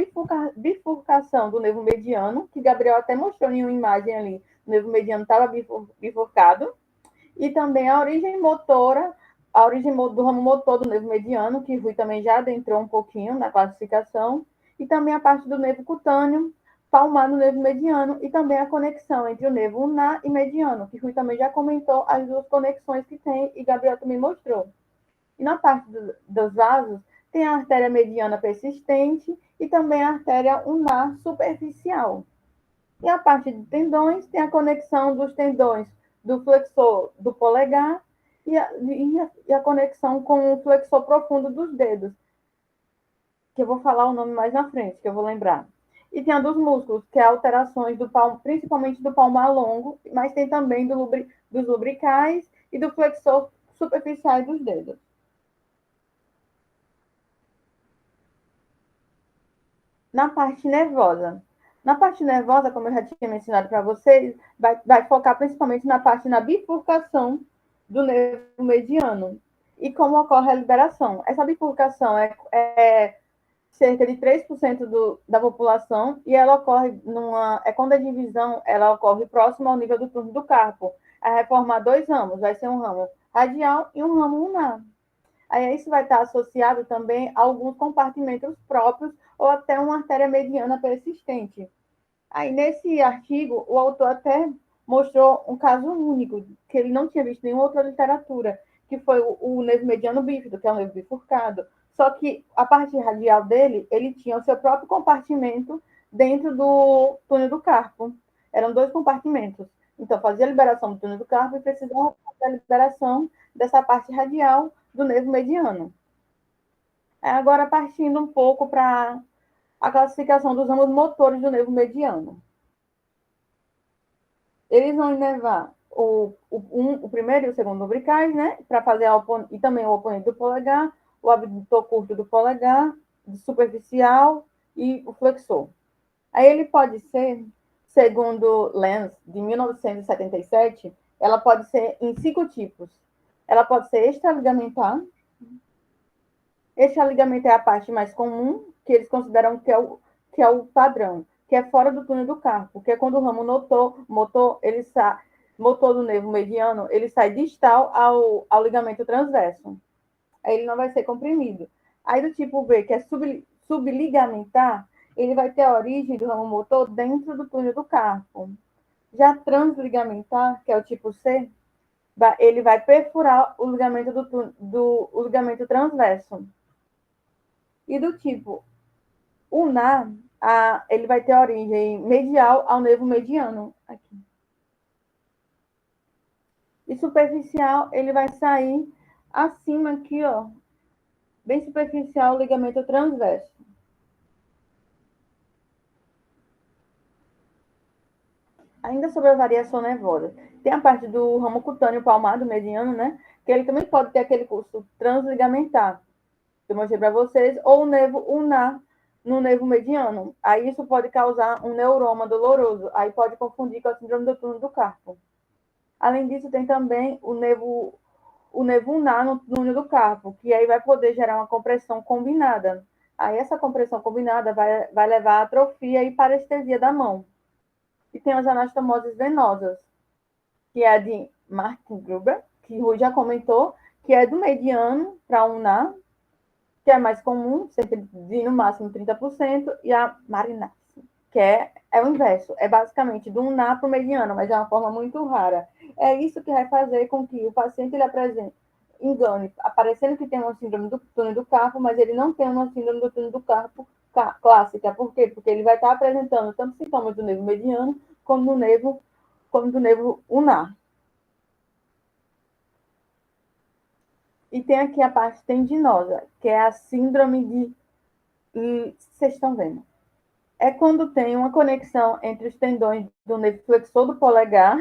bifurcação do nervo mediano, que Gabriel até mostrou em uma imagem ali, o nervo mediano estava bifurcado, e também a origem motora, a origem do ramo motor do nervo mediano, que Rui também já adentrou um pouquinho na classificação, e também a parte do nervo cutâneo, palmar no nervo mediano, e também a conexão entre o nervo ulnar e mediano, que Rui também já comentou as duas conexões que tem, e Gabriel também mostrou. E na parte dos vasos, tem a artéria mediana persistente e também a artéria ulnar superficial. E a parte de tendões tem a conexão dos tendões do flexor do polegar e a conexão com o flexor profundo dos dedos, que eu vou falar o nome mais na frente, que eu vou lembrar. E tem a dos músculos, que é alterações do palmo, principalmente do palmar longo, mas tem também dos lubricais e do flexor superficial dos dedos. Na parte nervosa. Na parte nervosa, como eu já tinha mencionado para vocês, vai focar principalmente na bifurcação do nervo mediano e como ocorre a liberação. Essa bifurcação é cerca de 3% da população e ela ocorre quando a divisão ela ocorre próximo ao nível do túnel do carpo. Vai formar 2 ramos, vai ser um ramo radial e um ramo ulnar. Aí isso vai estar associado também a alguns compartimentos próprios ou até uma artéria mediana persistente. Aí, nesse artigo, o autor até mostrou um caso único, que ele não tinha visto em nenhuma outra literatura, que foi o nervo mediano bífido, que é o nervo bifurcado. Só que a parte radial dele, ele tinha o seu próprio compartimento dentro do túnel do carpo. Eram 2 compartimentos. Então, fazia a liberação do túnel do carpo e precisava fazer a liberação dessa parte radial do nervo mediano. Agora, partindo um pouco para a classificação dos ramos motores do nervo mediano. Eles vão inervar o primeiro e o segundo lubricais, né? Para fazer e também o oponente do polegar, o abdutor curto do polegar, superficial e o flexor. Aí ele pode ser, segundo Lenz, de 1977, ela pode ser em 5 tipos. Ela pode ser extraligamentar. Extraligamento é a parte mais comum, que eles consideram que é o padrão, que é fora do túnel do carpo, que é quando o ramo motor do nervo mediano, ele sai distal ao ligamento transverso. Aí ele não vai ser comprimido. Aí do tipo B, que é subligamentar, ele vai ter a origem do ramo motor dentro do túnel do carpo. Já transligamentar, que é o tipo C, ele vai perfurar o ligamento o ligamento transverso. E do tipo ulnar, ele vai ter origem medial ao nervo mediano. Aqui. E superficial, ele vai sair acima aqui, ó. Bem superficial, o ligamento transverso. Ainda sobre a variação nervosa. Tem a parte do ramo cutâneo palmar, do mediano, né? Que ele também pode ter aquele curso transligamentar, que eu mostrei para vocês, ou o nervo ulnar no nervo mediano. Aí isso pode causar um neuroma doloroso. Aí pode confundir com a síndrome do túnel do carpo. Além disso, tem também o nervo ulnar no túnel do carpo, que aí vai poder gerar uma compressão combinada. Aí essa compressão combinada vai levar à atrofia e parestesia da mão. E tem as anastomoses venosas, que é a de Martin Gruber, que o Rui já comentou, que é do mediano para ulnar, que é mais comum, cerca de no máximo 30%, e a Marinax, que é o inverso, é basicamente do ulnar para o mediano, mas é uma forma muito rara. É isso que vai fazer com que o paciente ele apresente, engane, aparecendo que tem uma síndrome do túnel do carpo, mas ele não tem uma síndrome do túnel do carpo clássica. Por quê? Porque ele vai estar apresentando tanto sintomas do nervo mediano como do nervo ulnar. E tem aqui a parte tendinosa, que é a síndrome de... Vocês estão vendo? É quando tem uma conexão entre os tendões do nervo flexor do polegar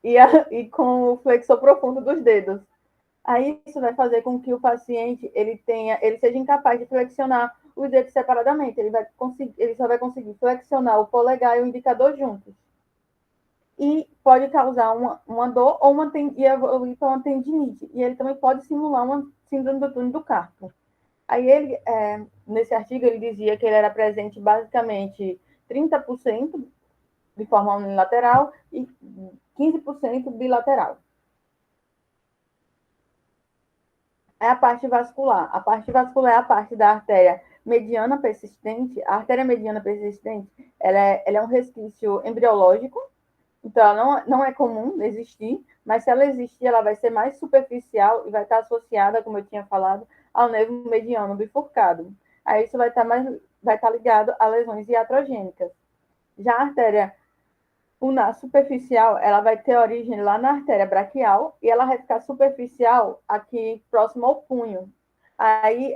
e com o flexor profundo dos dedos. Aí isso vai fazer com que o paciente ele seja incapaz de flexionar os dedos separadamente. Ele só vai conseguir flexionar o polegar e o indicador juntos. E pode causar uma dor ou evoluir para uma tendinite. E ele também pode simular uma síndrome do túnel do carpo. Aí ele, nesse artigo, ele dizia que ele era presente basicamente 30% de forma unilateral e 15% bilateral. É a parte vascular. A parte vascular é a parte da artéria mediana persistente. A artéria mediana persistente, ela é um resquício embriológico, então ela não é comum existir, mas se ela existir, ela vai ser mais superficial e vai estar associada, como eu tinha falado, ao nervo mediano bifurcado. Aí isso vai estar ligado a lesões iatrogênicas. Já a artéria ulnar superficial, ela vai ter origem lá na artéria braquial e ela vai ficar superficial aqui próximo ao punho. Aí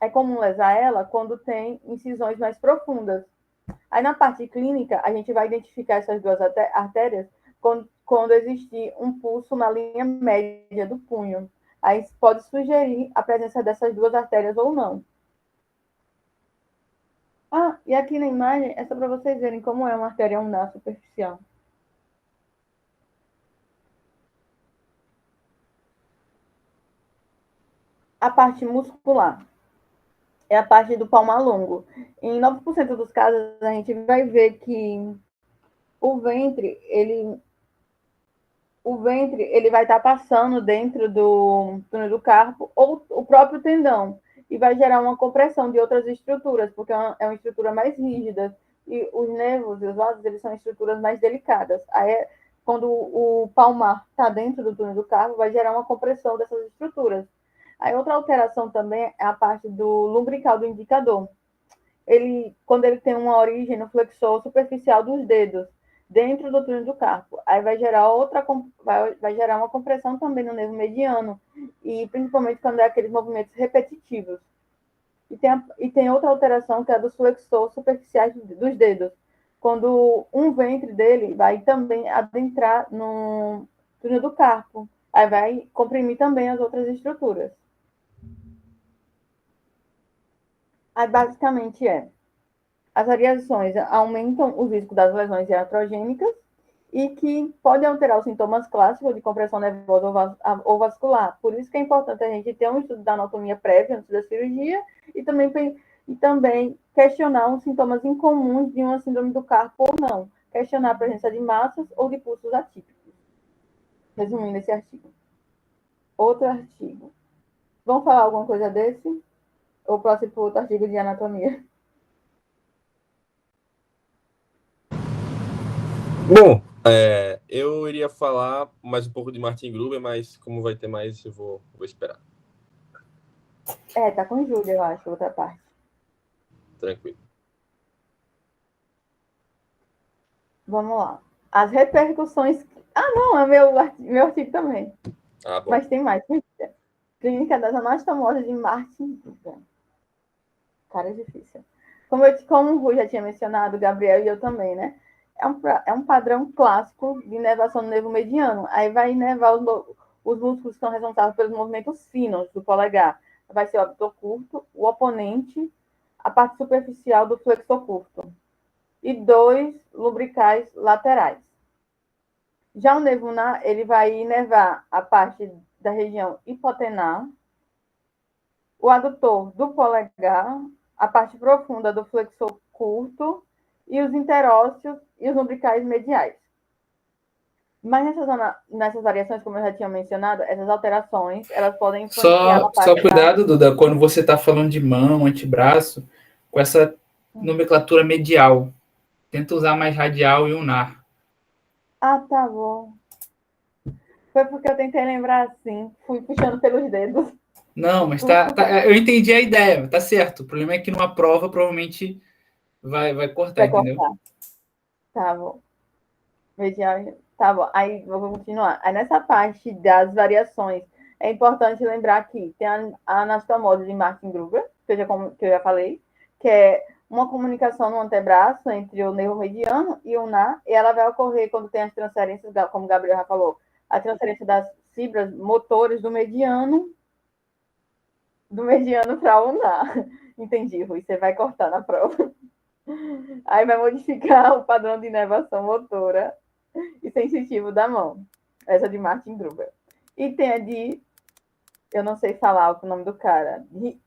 é comum lesar ela quando tem incisões mais profundas. Aí na parte clínica, a gente vai identificar essas duas artérias quando existir um pulso na linha média do punho. Aí pode sugerir a presença dessas duas artérias ou não. Ah, e aqui na imagem é só para vocês verem como é uma artéria ulnar superficial. A parte muscular é a parte do palmar longo. Em 9% dos casos, a gente vai ver que o ventre, ele vai estar passando dentro do túnel do carpo ou o próprio tendão e vai gerar uma compressão de outras estruturas, porque é uma estrutura mais rígida e os nervos e os vasos, eles são estruturas mais delicadas. Aí, quando o palmar está dentro do túnel do carpo, vai gerar uma compressão dessas estruturas. Aí, outra alteração também é a parte do lumbrical do indicador. Quando ele tem uma origem no flexor superficial dos dedos, dentro do túnel do carpo, aí vai gerar vai gerar uma compressão também no nervo mediano, e principalmente quando é aqueles movimentos repetitivos. E tem outra alteração que é a dos flexor superficiais dos dedos, quando um ventre dele vai também adentrar no túnel do carpo, aí vai comprimir também as outras estruturas. Aí basicamente as variações aumentam o risco das lesões iatrogênicas e que podem alterar os sintomas clássicos de compressão nervosa ou vascular. Por isso que é importante a gente ter um estudo da anatomia prévia antes da cirurgia e também questionar os sintomas incomuns de uma síndrome do carpo ou não. Questionar a presença de massas ou de pulsos atípicos. Resumindo esse artigo. Outro artigo. Vamos falar alguma coisa desse? Ou próximo para outro artigo de anatomia? Bom, eu iria falar mais um pouco de Martin Gruber, mas como vai ter mais, eu vou esperar. Tá com Júlia, eu acho, outra parte. Tranquilo. Vamos lá. As repercussões... Ah, não, é meu artigo também. Ah, bom. Mas tem mais. Clínica das anastomoses de Martin Gruber. Cara, é difícil. Como o Rui já tinha mencionado, o Gabriel e eu também, né? É um padrão clássico de inervação do nervo mediano. Aí vai inervar os músculos que são responsáveis pelos movimentos finos do polegar. Vai ser o abdutor curto, o oponente, a parte superficial do flexor curto. E 2 lumbricais laterais. Já o nervo ulnar, ele vai inervar a parte da região hipotenar, o adutor do polegar, a parte profunda do flexor curto e os interósseos e os lumbricais mediais. Mas nessas variações, como eu já tinha mencionado, essas alterações, elas podem influenciar na parte... Só cuidado, Duda, quando você está falando de mão, antebraço, com essa nomenclatura medial. Tenta usar mais radial e ulnar. Ah, tá bom. Foi porque eu tentei lembrar assim, fui puxando pelos dedos. Não, mas eu entendi a ideia, tá certo. O problema é que numa prova provavelmente vai cortar, entendeu? Tá bom. Tá bom, aí vou continuar. Aí nessa parte das variações, é importante lembrar que tem a anastomose de Martin Gruber, que eu já falei, que é uma comunicação no antebraço entre o nervo mediano e o ulnar, e ela vai ocorrer quando tem as transferências, como o Gabriel já falou, a transferência das fibras motores do mediano para o ulnar. Entendi, Rui, você vai cortar na prova. Aí vai modificar o padrão de inervação motora e sensitivo da mão. Essa de Martin Gruber. E tem a de... Eu não sei falar o nome do cara. De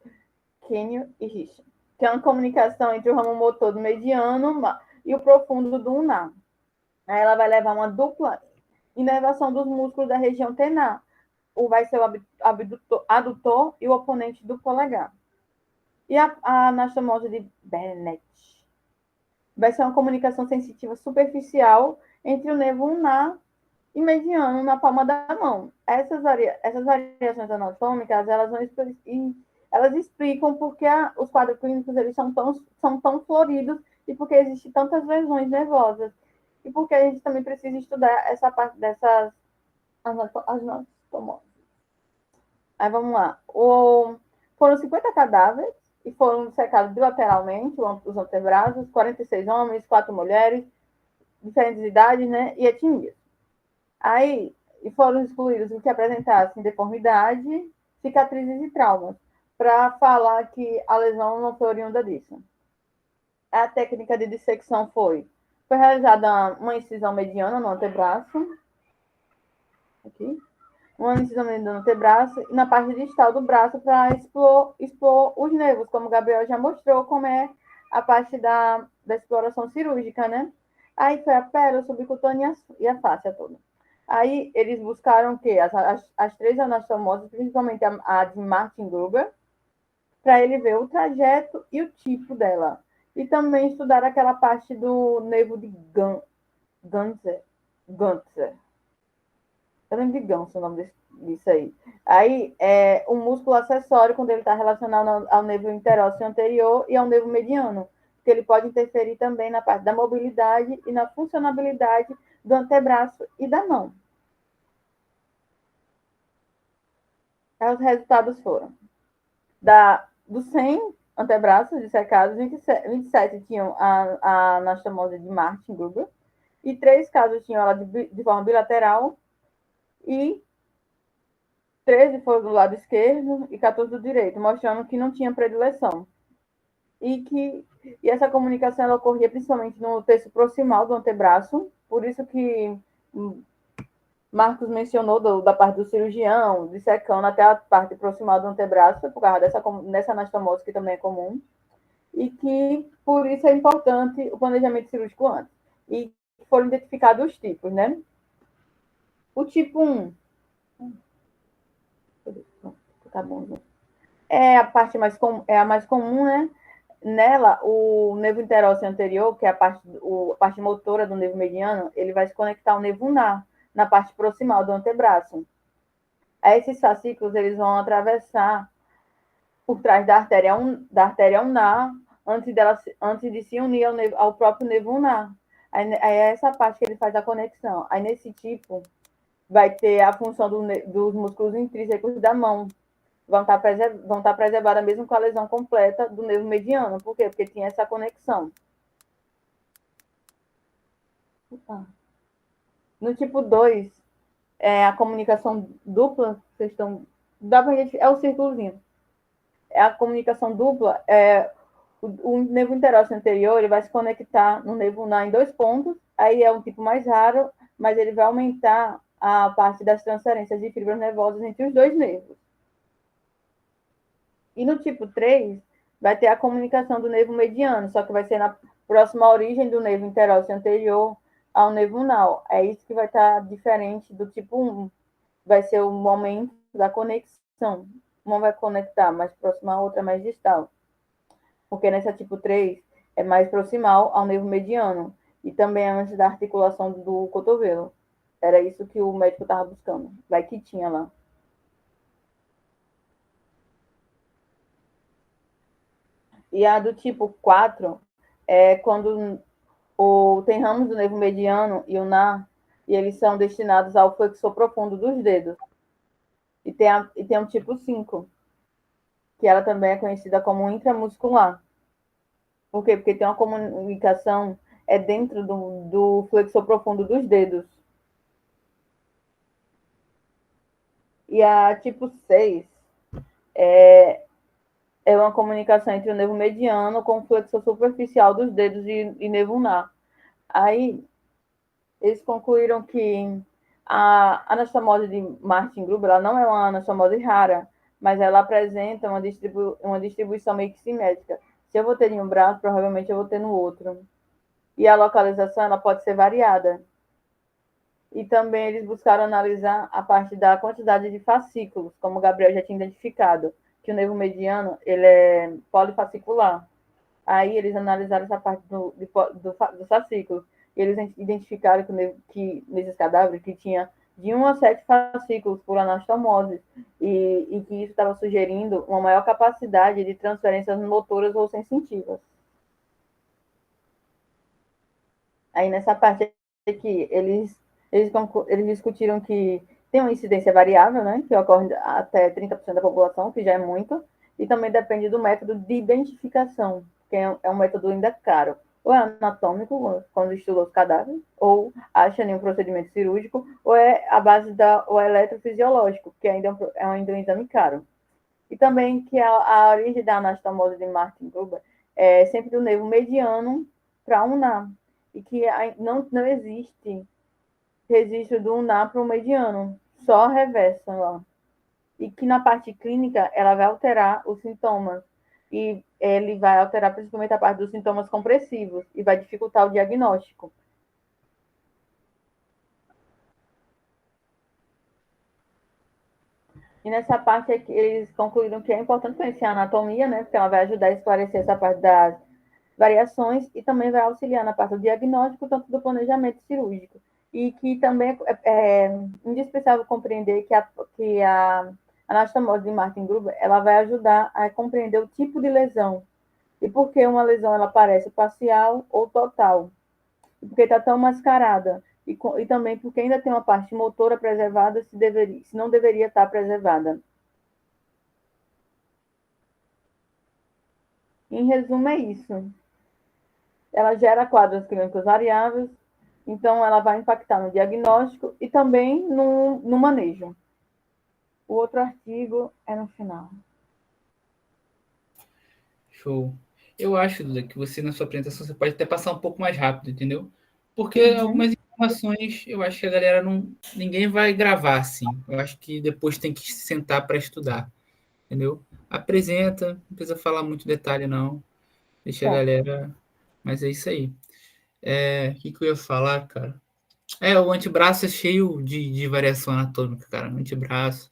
Kenio e Richard. Que é uma comunicação entre o ramo motor do mediano e o profundo do ulnar. Aí ela vai levar uma dupla inervação dos músculos da região tenar. Vai ser o adutor e o oponente do polegar. E a anastomose de Bennett vai ser uma comunicação sensitiva superficial entre o nervo ulnar e mediano na palma da mão. Essas variações anatômicas, elas explicam porque os quadros clínicos eles são tão floridos e porque existem tantas lesões nervosas. e porque a gente também precisa estudar essa parte dessas anatomoses. Aí vamos lá. Foram 50 cadáveres e foram secados bilateralmente os antebraços, 46 homens, 4 mulheres, diferentes idades, né, e etnias. Aí foram excluídos os que apresentassem deformidade, cicatrizes e traumas, para falar que a lesão não foi oriunda disso. A técnica de dissecção foi realizada uma incisão mediana no antebraço, aqui, uma incisão mediana no antebraço e na parte distal do braço para expor os nervos, como o Gabriel já mostrou, como é a parte da exploração cirúrgica, né? Aí foi a pérola subcutânea e a fáscia toda. Aí eles buscaram o quê? As 3 anastomoses, principalmente a de Martin Gruber, para ele ver o trajeto e o tipo dela. E também estudar aquela parte do nervo de Gunther. Eu lembro de Ganso o nome disso aí. Aí, o músculo acessório, quando ele está relacionado ao nervo interósseo anterior e ao nervo mediano, porque ele pode interferir também na parte da mobilidade e na funcionabilidade do antebraço e da mão. Aí os resultados foram: dos 100 antebraços dissecados, 27 tinham a anastomose de Martin Gruber, e 3 casos tinham ela de forma bilateral, e 13 foram do lado esquerdo e 14 do direito, mostrando que não tinha predileção. E essa comunicação ela ocorria principalmente no terço proximal do antebraço, por isso que Marcos mencionou da parte do cirurgião, dissecando até a parte proximal do antebraço, por causa dessa anastomose que também é comum, e que por isso é importante o planejamento cirúrgico antes. E foram identificados os tipos, né? O tipo 1 tá bom, é a parte mais comum, é a mais comum, né? Nela, o nervo interósseo anterior, que é a parte motora do nervo mediano, ele vai se conectar ao nervo ulnar, na parte proximal do antebraço. Aí, esses fascículos, eles vão atravessar por trás da artéria ulnar, antes de se unir ao próprio nervo ulnar. Aí é essa parte que ele faz a conexão. Aí, nesse tipo, vai ter a função dos músculos intrínsecos da mão, vão estar preservadas mesmo com a lesão completa do nervo mediano. Por quê? Porque tinha essa conexão. No tipo 2, a comunicação dupla, vocês estão... Dá pra gente... É o círculozinho. É a comunicação dupla, o nervo interósseo anterior, ele vai se conectar no nervo ulnar em 2 pontos, aí é um tipo mais raro, mas ele vai aumentar a parte das transferências de fibras nervosas entre os 2 nervos. E no tipo 3, vai ter a comunicação do nervo mediano, só que vai ser na próxima origem do nervo interósseo anterior ao nervo ulnar. É isso que vai estar diferente do tipo 1. Vai ser o momento da conexão. Uma vai conectar mais próxima à outra, mais distal. Porque nessa tipo 3 é mais proximal ao nervo mediano. E também antes da articulação do cotovelo. Era isso que o médico estava buscando. Vai que tinha lá. E a do tipo 4 é quando tem ramos do nervo mediano e ulnar, e eles são destinados ao flexor profundo dos dedos. E tem um tipo 5, que ela também é conhecida como intramuscular. Por quê? Porque tem uma comunicação dentro do flexor profundo dos dedos. E a tipo 6 é uma comunicação entre o nervo mediano com o flexor superficial dos dedos e nervo ulnar. Aí, eles concluíram que a anastomose de Martin Gruber ela não é uma anastomose rara, mas ela apresenta uma distribuição meio que simétrica. Se eu vou ter em um braço, provavelmente eu vou ter no outro. E a localização ela pode ser variada. E também eles buscaram analisar a parte da quantidade de fascículos, como o Gabriel já tinha identificado, que o nervo mediano ele é polifascicular. Aí eles analisaram essa parte dos fascículos. E eles identificaram que nesses cadáveres que tinha de 1 a 7 fascículos por anastomose, e que isso estava sugerindo uma maior capacidade de transferências motoras ou sensitivas. Aí nessa parte que eles discutiram que tem uma incidência variável, né, que ocorre até 30% da população, que já é muito, e também depende do método de identificação, que é um método ainda caro. Ou é anatômico, quando estuda os cadáveres, ou acha nenhum procedimento cirúrgico, ou é a base ou é eletrofisiológico, que ainda é um exame caro. E também que a origem da anastomose de Martin Gruber é sempre do nervo mediano para ulnar, e que não existe registro do ulnar para o mediano, só reversa lá. E que na parte clínica ela vai alterar os sintomas, e ele vai alterar principalmente a parte dos sintomas compressivos, e vai dificultar o diagnóstico. E nessa parte é que eles concluíram que é importante conhecer a anatomia, né, porque ela vai ajudar a esclarecer essa parte das variações e também vai auxiliar na parte do diagnóstico, tanto do planejamento cirúrgico. E que também é indispensável compreender que a anastomose de Martin Gruber ela vai ajudar a compreender o tipo de lesão e por que uma lesão ela parece parcial ou total, e porque está tão mascarada, e também porque ainda tem uma parte motora preservada se não deveria estar preservada. Em resumo, é isso. Ela gera quadros clínicos variáveis, então ela vai impactar no diagnóstico e também no manejo. O outro artigo é no final. Show. Eu acho, Duda, que você, na sua apresentação, você pode até passar um pouco mais rápido, entendeu? Porque algumas informações eu acho que a galera não. Ninguém vai gravar assim. Eu acho que depois tem que sentar para estudar, entendeu? Apresenta, não precisa falar muito detalhe, não. Deixa a galera. Mas é isso aí. O que eu ia falar, cara? O antebraço é cheio de variação anatômica, cara. O antebraço.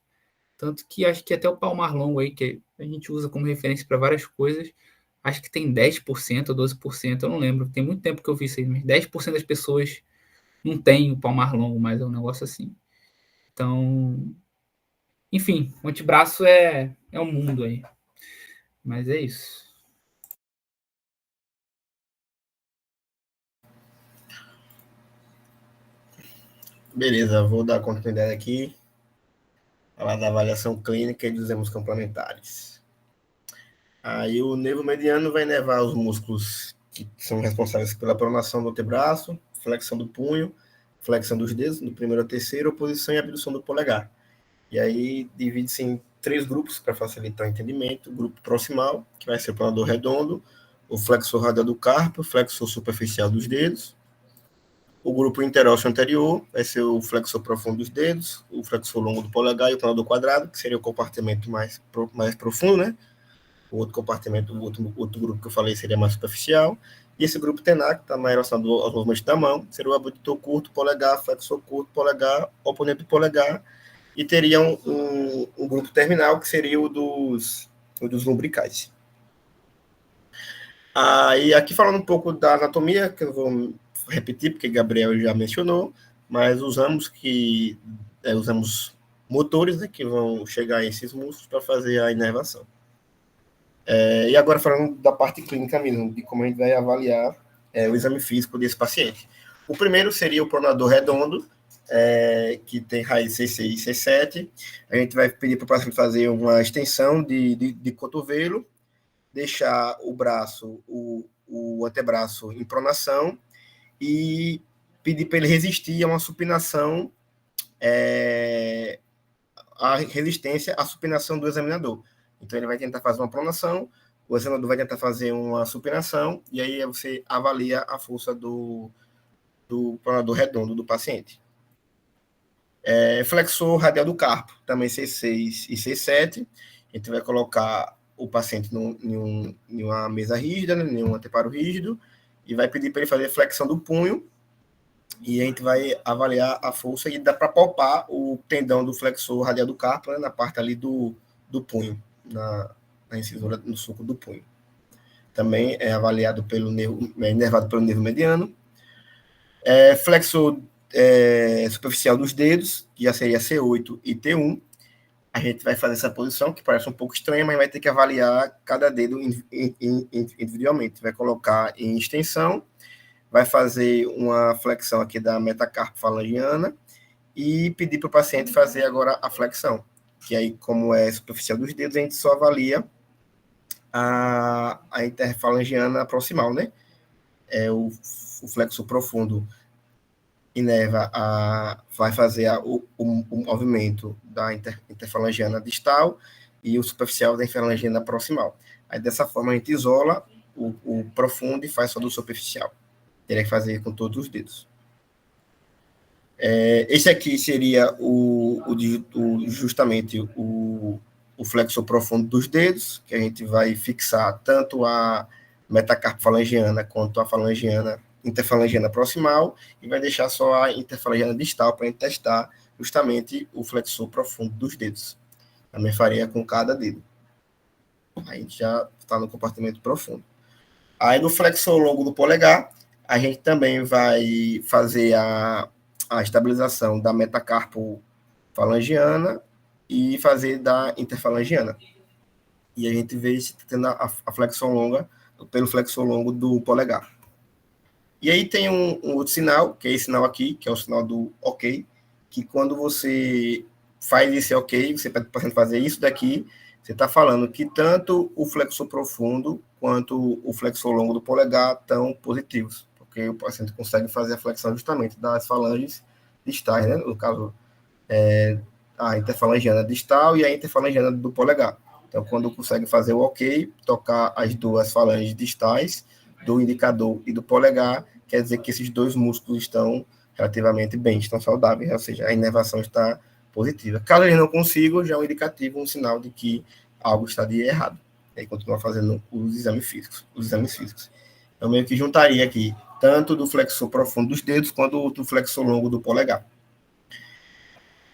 Tanto que acho que até o palmar longo aí, que a gente usa como referência para várias coisas, acho que tem 10% ou 12%, eu não lembro. Tem muito tempo que eu vi isso aí, mas 10% das pessoas não tem o palmar longo, mas é um negócio assim. Então, enfim, o antebraço é um mundo aí. Mas é isso. Beleza, vou dar continuidade aqui. Falar da avaliação clínica e dos exames complementares. Aí o nervo mediano vai inervar os músculos que são responsáveis pela pronação do antebraço, flexão do punho, flexão dos dedos, do primeiro ao terceiro, oposição e abdução do polegar. E aí divide-se em 3 grupos para facilitar o entendimento. O grupo proximal, que vai ser o pronador redondo, o flexor radial do carpo, o flexor superficial dos dedos. O grupo interósseo anterior vai ser o flexor profundo dos dedos, o flexor longo do polegar e o pronador quadrado, que seria o compartimento mais profundo, né? O outro compartimento, o outro grupo que eu falei seria mais superficial. E esse grupo tenar, que está mais relacionado aos movimentos da mão, seria o abdutor curto, polegar, flexor curto, polegar, oponente do polegar. E teria um grupo terminal, que seria o dos lumbricais. E aqui falando um pouco da anatomia, que eu vou repetir, porque Gabriel já mencionou, mas usamos motores, né, que vão chegar a esses músculos para fazer a inervação. E agora falando da parte clínica mesmo, de como a gente vai avaliar o exame físico desse paciente. O primeiro seria o pronador redondo, que tem raiz C6 e C7. A gente vai pedir para o paciente fazer uma extensão de cotovelo, deixar o braço, o antebraço em pronação e pedir para ele resistir a uma supinação, a resistência à supinação do examinador. Então, ele vai tentar fazer uma pronação, o examinador vai tentar fazer uma supinação, e aí você avalia a força do pronador redondo do paciente. Flexor radial do carpo, também C6 e C7. A gente vai colocar o paciente em uma mesa rígida, né, em um anteparo rígido, e vai pedir para ele fazer flexão do punho, e a gente vai avaliar a força e dá para palpar o tendão do flexor radial do carpo, né, na parte ali do punho, na incisura, no sulco do punho. Também é avaliado inervado pelo nervo mediano. Flexor superficial dos dedos, que já seria C8 e T1. A gente vai fazer essa posição, que parece um pouco estranha, mas vai ter que avaliar cada dedo individualmente. Vai colocar em extensão, vai fazer uma flexão aqui da metacarpofalangiana e pedir para o paciente fazer agora a flexão, que aí, como é superficial dos dedos, a gente só avalia a interfalangiana proximal, né? O flexo profundo inerva vai fazer o movimento da interfalangiana distal e o superficial da interfalangiana proximal. Aí, dessa forma, a gente isola o profundo e faz só do superficial. Teria que fazer com todos os dedos. Esse aqui seria justamente o flexor profundo dos dedos, que a gente vai fixar tanto a metacarpofalangiana quanto a falangiana, interfalangiana proximal, e vai deixar só a interfalangiana distal para a gente testar justamente o flexor profundo dos dedos. Também faria com cada dedo. Aí a gente já está no compartimento profundo. Aí no flexor longo do polegar, a gente também vai fazer a estabilização da metacarpofalangiana e fazer da interfalangiana. E a gente vê se tendo a flexão longa pelo flexor longo do polegar. E aí tem um outro sinal, que é esse sinal aqui, que é o sinal do OK, que quando você faz esse OK, você pede para o paciente fazer isso daqui, você está falando que tanto o flexor profundo quanto o flexor longo do polegar estão positivos, porque o paciente consegue fazer a flexão justamente das falanges distais, né? No caso, a interfalangiana distal e a interfalangiana do polegar. Então, quando consegue fazer o OK, tocar as duas falanges distais, do indicador e do polegar, quer dizer que esses dois músculos estão relativamente bem, estão saudáveis, ou seja, a inervação está positiva. Caso eles não consigam, já é um indicativo, um sinal de que algo está de errado. E aí continua fazendo os exames físicos. Então, meio que juntaria aqui, tanto do flexor profundo dos dedos, quanto do flexor longo do polegar.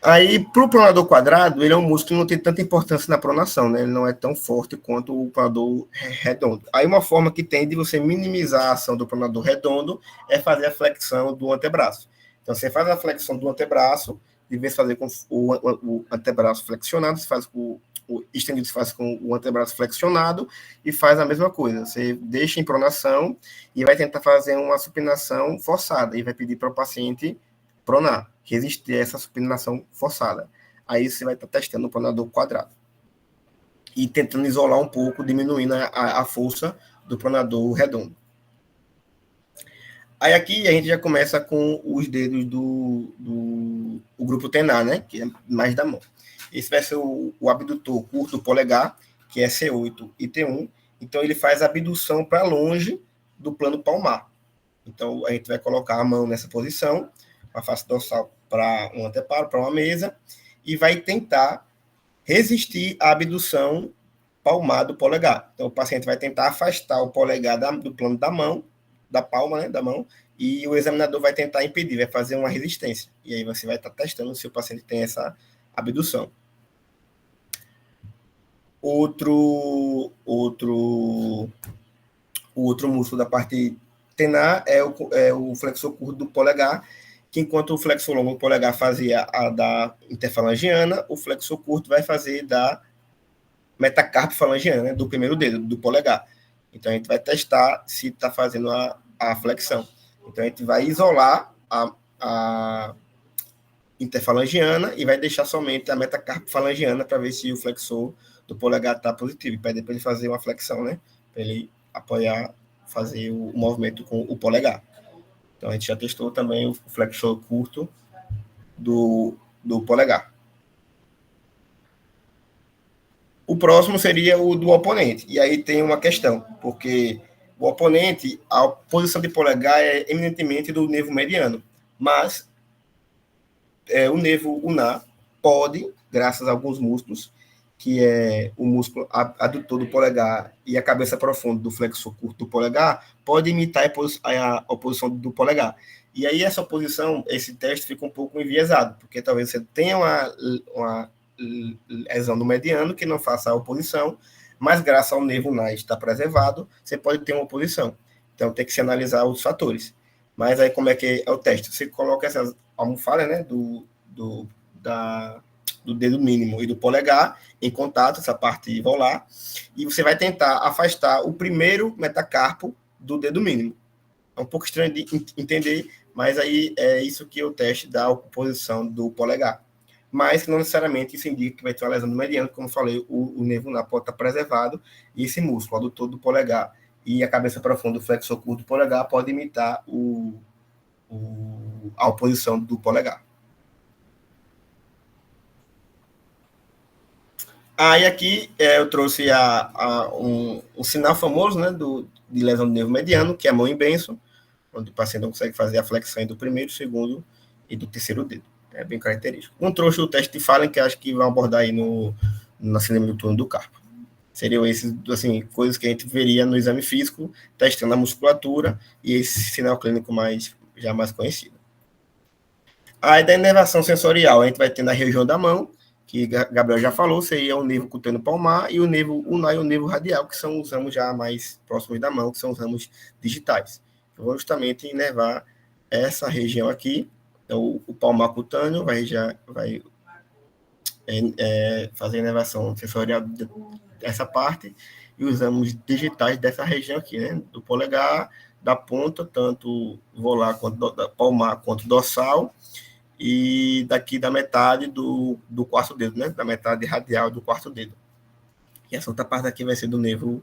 Aí, para o pronador quadrado, ele é um músculo que não tem tanta importância na pronação, né? Ele não é tão forte quanto o pronador redondo. Aí, uma forma que tem de você minimizar a ação do pronador redondo é fazer a flexão do antebraço. Então, você faz a flexão do antebraço, de vez de fazer com o antebraço flexionado, você faz com o estendido, você faz com o antebraço flexionado e faz a mesma coisa. Você deixa em pronação e vai tentar fazer uma supinação forçada e vai pedir para o paciente pronar, resistir a essa supinação forçada. Aí você vai estar testando o pronador quadrado e tentando isolar um pouco, diminuindo a força do pronador redondo. Aí aqui a gente já começa com os dedos do grupo tenar, né? Que é mais da mão. Esse vai ser o abdutor curto do polegar, que é C8 e T1. Então ele faz a abdução para longe do plano palmar. Então a gente vai colocar a mão nessa posição, a face dorsal para um anteparo, para uma mesa, e vai tentar resistir à abdução palmar do polegar. Então, o paciente vai tentar afastar o polegar do plano da mão, da palma, né, da mão, e o examinador vai tentar impedir, vai fazer uma resistência. E aí você vai estar testando se o paciente tem essa abdução. O outro músculo da parte tenar é o flexor curto do polegar, que enquanto o flexor longo do polegar fazia a da interfalangiana, o flexor curto vai fazer da metacarpofalangiana, né, do primeiro dedo, do polegar. Então, a gente vai testar se está fazendo a flexão. Então, a gente vai isolar a interfalangiana e vai deixar somente a metacarpofalangiana para ver se o flexor do polegar está positivo. E pede para ele fazer uma flexão, né? Para ele apoiar, fazer o movimento com o polegar. Então, a gente já testou também o flexor curto do polegar. O próximo seria o do oponente. E aí tem uma questão, porque o oponente, a posição de polegar é eminentemente do nervo mediano, mas o nervo ulnar pode, graças a alguns músculos, que é o músculo adutor do polegar e a cabeça profunda do flexor curto do polegar, pode imitar a oposição do polegar. E aí essa oposição, esse teste fica um pouco enviesado, porque talvez você tenha uma lesão no mediano que não faça a oposição, mas graças ao nervo ulnar estar preservado, você pode ter uma oposição. Então tem que se analisar os fatores. Mas aí como é que é o teste? Você coloca essas almofadas, né, do dedo mínimo e do polegar em contato, essa parte volar, e você vai tentar afastar o primeiro metacarpo do dedo mínimo. É um pouco estranho de entender, mas aí é isso que o teste dá a posição do polegar. Mas não necessariamente isso indica que vai ter uma lesão do mediano, como eu falei, o nervo ulnar pode estar preservado, e esse músculo, o adutor do polegar e a cabeça profunda, o flexor curto do polegar, pode imitar a oposição do polegar. Aí aqui eu trouxe um sinal famoso, né, de lesão do nervo mediano, que é a mão em benção, onde o paciente não consegue fazer a flexão do primeiro, segundo e do terceiro dedo. É bem característico. Um trouxe o teste de Fallen, que acho que vão abordar aí na cinema do túnel do carpo. Seriam esses, assim, coisas que a gente veria no exame físico, testando a musculatura e esse sinal clínico já mais conhecido. Aí da inervação sensorial, a gente vai ter na região da mão, que Gabriel já falou, seria o nervo cutâneo palmar e o nervo ulnar e o nervo radial, que são os ramos já mais próximos da mão, que são os ramos digitais. Eu vou justamente inervar essa região aqui. Então, o palmar cutâneo vai fazer a inervação sensorial dessa parte e os ramos digitais dessa região aqui, né? Do polegar, da ponta, tanto volar quanto da palmar quanto dorsal, e daqui da metade do quarto dedo, né? Da metade radial do quarto dedo. E essa outra parte aqui vai ser do nervo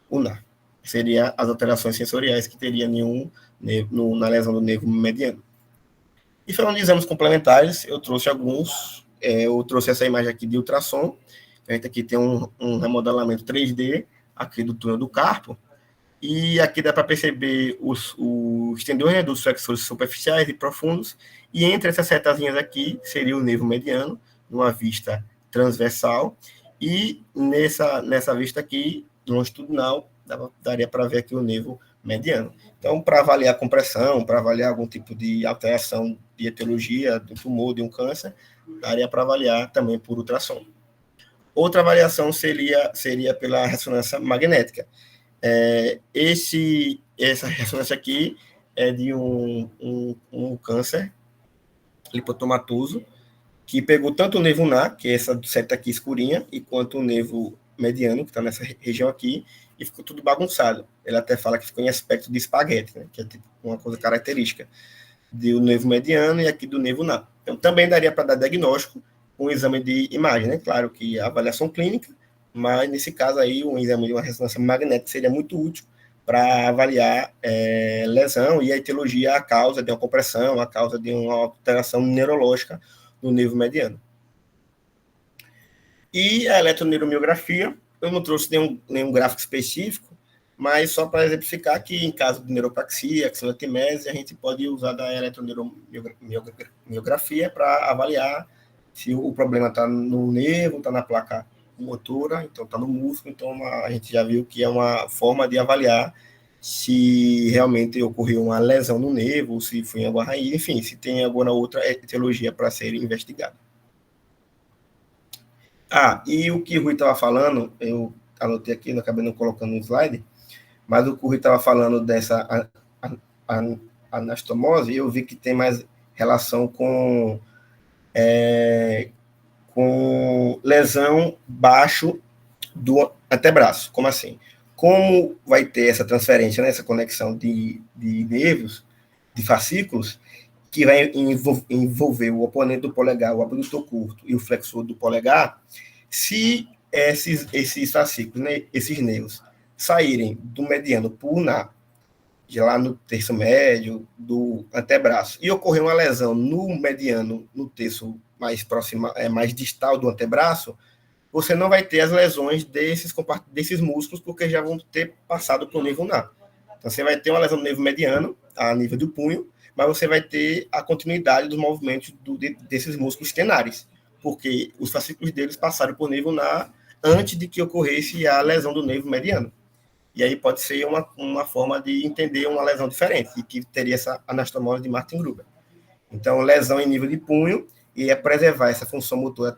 ulnar. Seria as alterações sensoriais que teria na lesão do nervo mediano. E falando de exames complementares, eu trouxe alguns. Eu trouxe essa imagem aqui de ultrassom. A gente aqui tem um remodelamento 3D aqui do túnel do carpo. E aqui dá para perceber os tendões, né, dos flexores superficiais e profundos. E entre essas setazinhas aqui seria o nervo mediano, numa vista transversal. E nessa vista aqui, longitudinal, daria para ver aqui o nervo mediano. Então, para avaliar compressão, para avaliar algum tipo de alteração de etiologia, de um tumor, de um câncer, daria para avaliar também por ultrassom. Outra avaliação seria pela ressonância magnética. Essa ressonância aqui é de um câncer lipotomatoso, que pegou tanto o nervo ulnar, que é essa seta aqui escurinha, e quanto o nervo mediano, que está nessa região aqui, e ficou tudo bagunçado. Ele até fala que ficou em aspecto de espaguete, né, que é tipo uma coisa característica do nervo mediano e aqui do nervo ulnar. Então, também daria para dar diagnóstico com um exame de imagem, né? Claro que a avaliação clínica, mas nesse caso aí, um exame de uma ressonância magnética seria muito útil para avaliar lesão e a etiologia, a causa de uma compressão, a causa de uma alteração neurológica no nervo mediano. E a eletroneuromiografia, eu não trouxe nenhum gráfico específico, mas só para exemplificar que em caso de neuropaxia, axilotimese, a gente pode usar da eletroneuromiografia para avaliar se o problema está no nervo, está na placa motora, então está no músculo, então a gente já viu que é uma forma de avaliar se realmente ocorreu uma lesão no nervo, se foi em alguma raiz, enfim, se tem alguma outra etiologia para ser investigada. E o que o Rui estava falando, eu anotei aqui, não acabei não colocando no slide, mas o que o Rui estava falando dessa anastomose, eu vi que tem mais relação com lesão baixo do antebraço. Como assim? Como vai ter essa transferência, né, essa conexão de nervos, de fascículos, que vai envolver o oponente do polegar, o abdutor curto e o flexor do polegar, se esses fascículos, né, esses nervos, saírem do mediano para o ulnar, de lá no terço médio do antebraço, e ocorrer uma lesão no mediano, no terço mais próximo, mais distal do antebraço, você não vai ter as lesões desses músculos, porque já vão ter passado para o nervo ulnar. Então, você vai ter uma lesão no nervo mediano, a nível do punho, mas você vai ter a continuidade dos movimentos desses músculos tenares, porque os fascículos deles passaram por nervo ulnar antes de que ocorresse a lesão do nervo mediano. E aí pode ser uma forma de entender uma lesão diferente, e que teria essa anastomose de Martin Gruber. Então, lesão em nível de punho, e é preservar essa função motora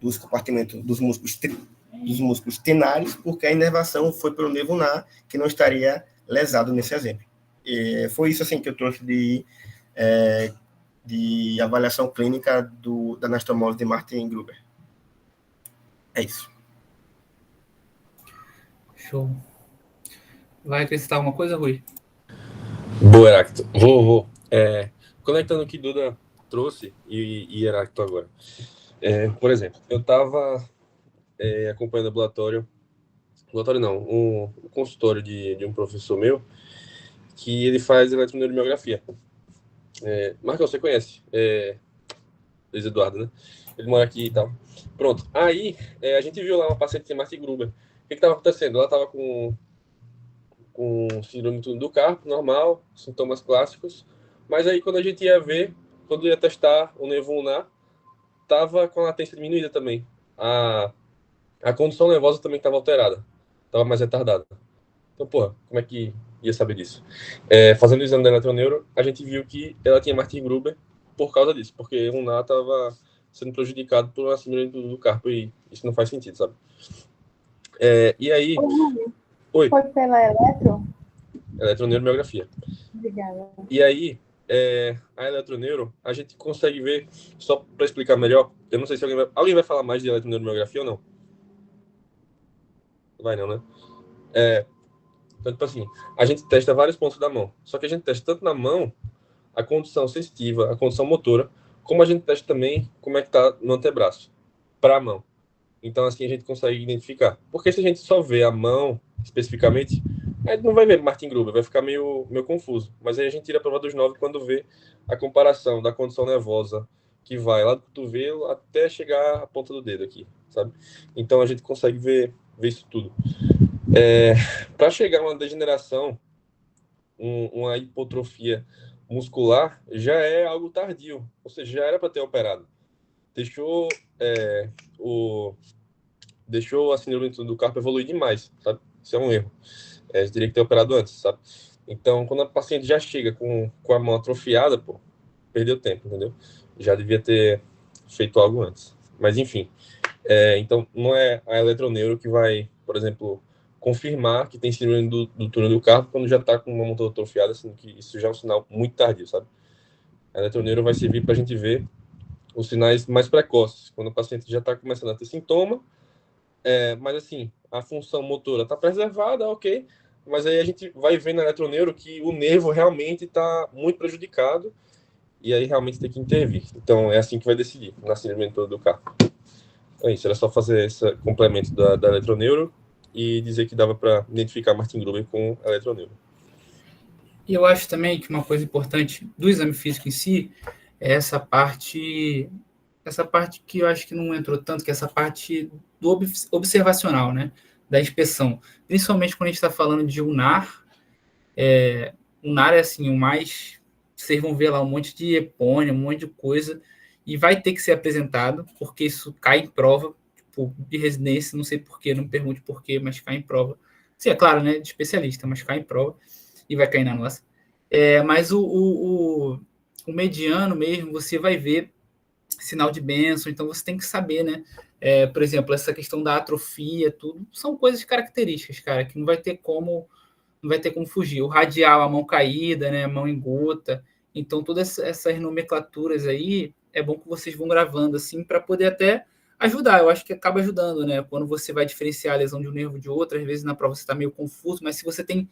dos compartimentos dos músculos tenares, porque a inervação foi pelo nervo ulnar, que não estaria lesado nesse exemplo. Foi isso assim que eu trouxe de avaliação clínica da anastomose de Martin Gruber. É isso. Show. Vai acrescentar alguma coisa, Rui? Boa, Heráclito. Vou. Conectando o que Duda trouxe e Heráclito agora. Por exemplo, eu estava acompanhando o ambulatório não, um consultório de um professor meu, que ele faz eletroneuromiografia. Marcão, você conhece? Luiz Eduardo, né? Ele mora aqui e tal. Pronto. Aí, a gente viu lá uma paciente que tem Martin Gruber. O que estava acontecendo? Ela estava com síndrome do carpo, normal, sintomas clássicos. Mas aí, quando a gente ia ver, quando ia testar o nervo ulnar, estava com a latência diminuída também. A condução nervosa também estava alterada. Estava mais retardada. Então, porra, como é que ia saber disso? Fazendo o exame da eletroneuro, a gente viu que ela tinha Martin Gruber por causa disso, porque o ulnar estava sendo prejudicado por uma síndrome do carpo e isso não faz sentido, sabe? E aí... Oi. Foi pela Eletroneuromiografia. Obrigada. E aí, a eletroneuro, a gente consegue ver, só para explicar melhor, eu não sei se alguém vai falar mais de eletroneuromiografia ou não. Vai não, né? Então, tipo assim, a gente testa vários pontos da mão. Só que a gente testa tanto na mão, a condução sensitiva, a condução motora, como a gente testa também como é que tá no antebraço, para a mão. Então, assim, a gente consegue identificar. Porque se a gente só vê a mão, especificamente, a gente não vai ver Martin Gruber, vai ficar meio confuso. Mas aí a gente tira a prova dos 9 quando vê a comparação da condução nervosa, que vai lá do cotovelo até chegar à ponta do dedo aqui, sabe? Então, a gente consegue ver isso tudo. Para chegar a uma degeneração, uma hipotrofia muscular, já é algo tardio. Ou seja, já era para ter operado. Deixou a síndrome do carpo evoluir demais, sabe? Isso é um erro. Teria que ter operado antes, sabe? Então, quando a paciente já chega com a mão atrofiada, pô, perdeu tempo, entendeu? Já devia ter feito algo antes. Mas, enfim. Então, não é a eletroneuro que vai, por exemplo, confirmar que tem síndrome do túnel do carpo quando já está com uma mão toda atrofiada, sendo que isso já é um sinal muito tardio, sabe? A eletroneuro vai servir para a gente ver os sinais mais precoces, quando o paciente já está começando a ter sintoma, mas assim, a função motora está preservada, ok, mas aí a gente vai ver na eletroneuro que o nervo realmente está muito prejudicado e aí realmente tem que intervir. Então é assim que vai decidir na síndrome do carpo. Então é isso, era só fazer esse complemento da eletroneuro e dizer que dava para identificar Martin Gruber com a eletroneuro. E eu acho também que uma coisa importante do exame físico em si é essa parte que eu acho que não entrou tanto, que é essa parte do observacional, né? Da inspeção. Principalmente quando a gente está falando de UNAR. UNAR é assim, o mais... Vocês vão ver lá um monte de epônimo, um monte de coisa, e vai ter que ser apresentado, porque isso cai em prova, tipo, de residência, não sei porquê, não me pergunte porquê, mas cai em prova. Sim, é claro, né? De especialista, mas cai em prova e vai cair na nossa. Mas o mediano mesmo, você vai ver sinal de Benson, então você tem que saber, né? Por exemplo, essa questão da atrofia, tudo, são coisas características, cara, que não vai ter como fugir. O radial, a mão caída, né? A mão em gota. Então, todas essas nomenclaturas aí, é bom que vocês vão gravando, assim, para poder até ajudar. Eu acho que acaba ajudando, né? Quando você vai diferenciar a lesão de um nervo de outro, às vezes na prova você está meio confuso, mas se você tem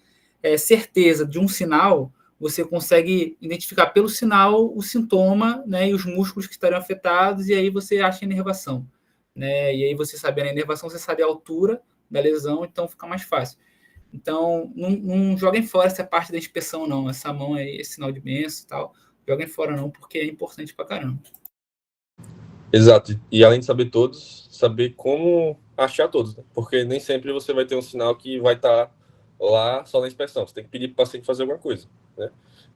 certeza de um sinal, você consegue identificar pelo sinal o sintoma, né, e os músculos que estariam afetados, e aí você acha a inervação, né? E aí você sabendo a inervação, você sabe a altura da lesão, então fica mais fácil. Então, não joguem fora essa parte da inspeção, não. Essa mão aí, esse sinal de Benson e tal, joguem fora não, porque é importante pra caramba. Exato. E além de saber todos, saber como achar todos, né? Porque nem sempre você vai ter um sinal que vai estar lá só na inspeção. Você tem que pedir para o paciente fazer alguma coisa, né?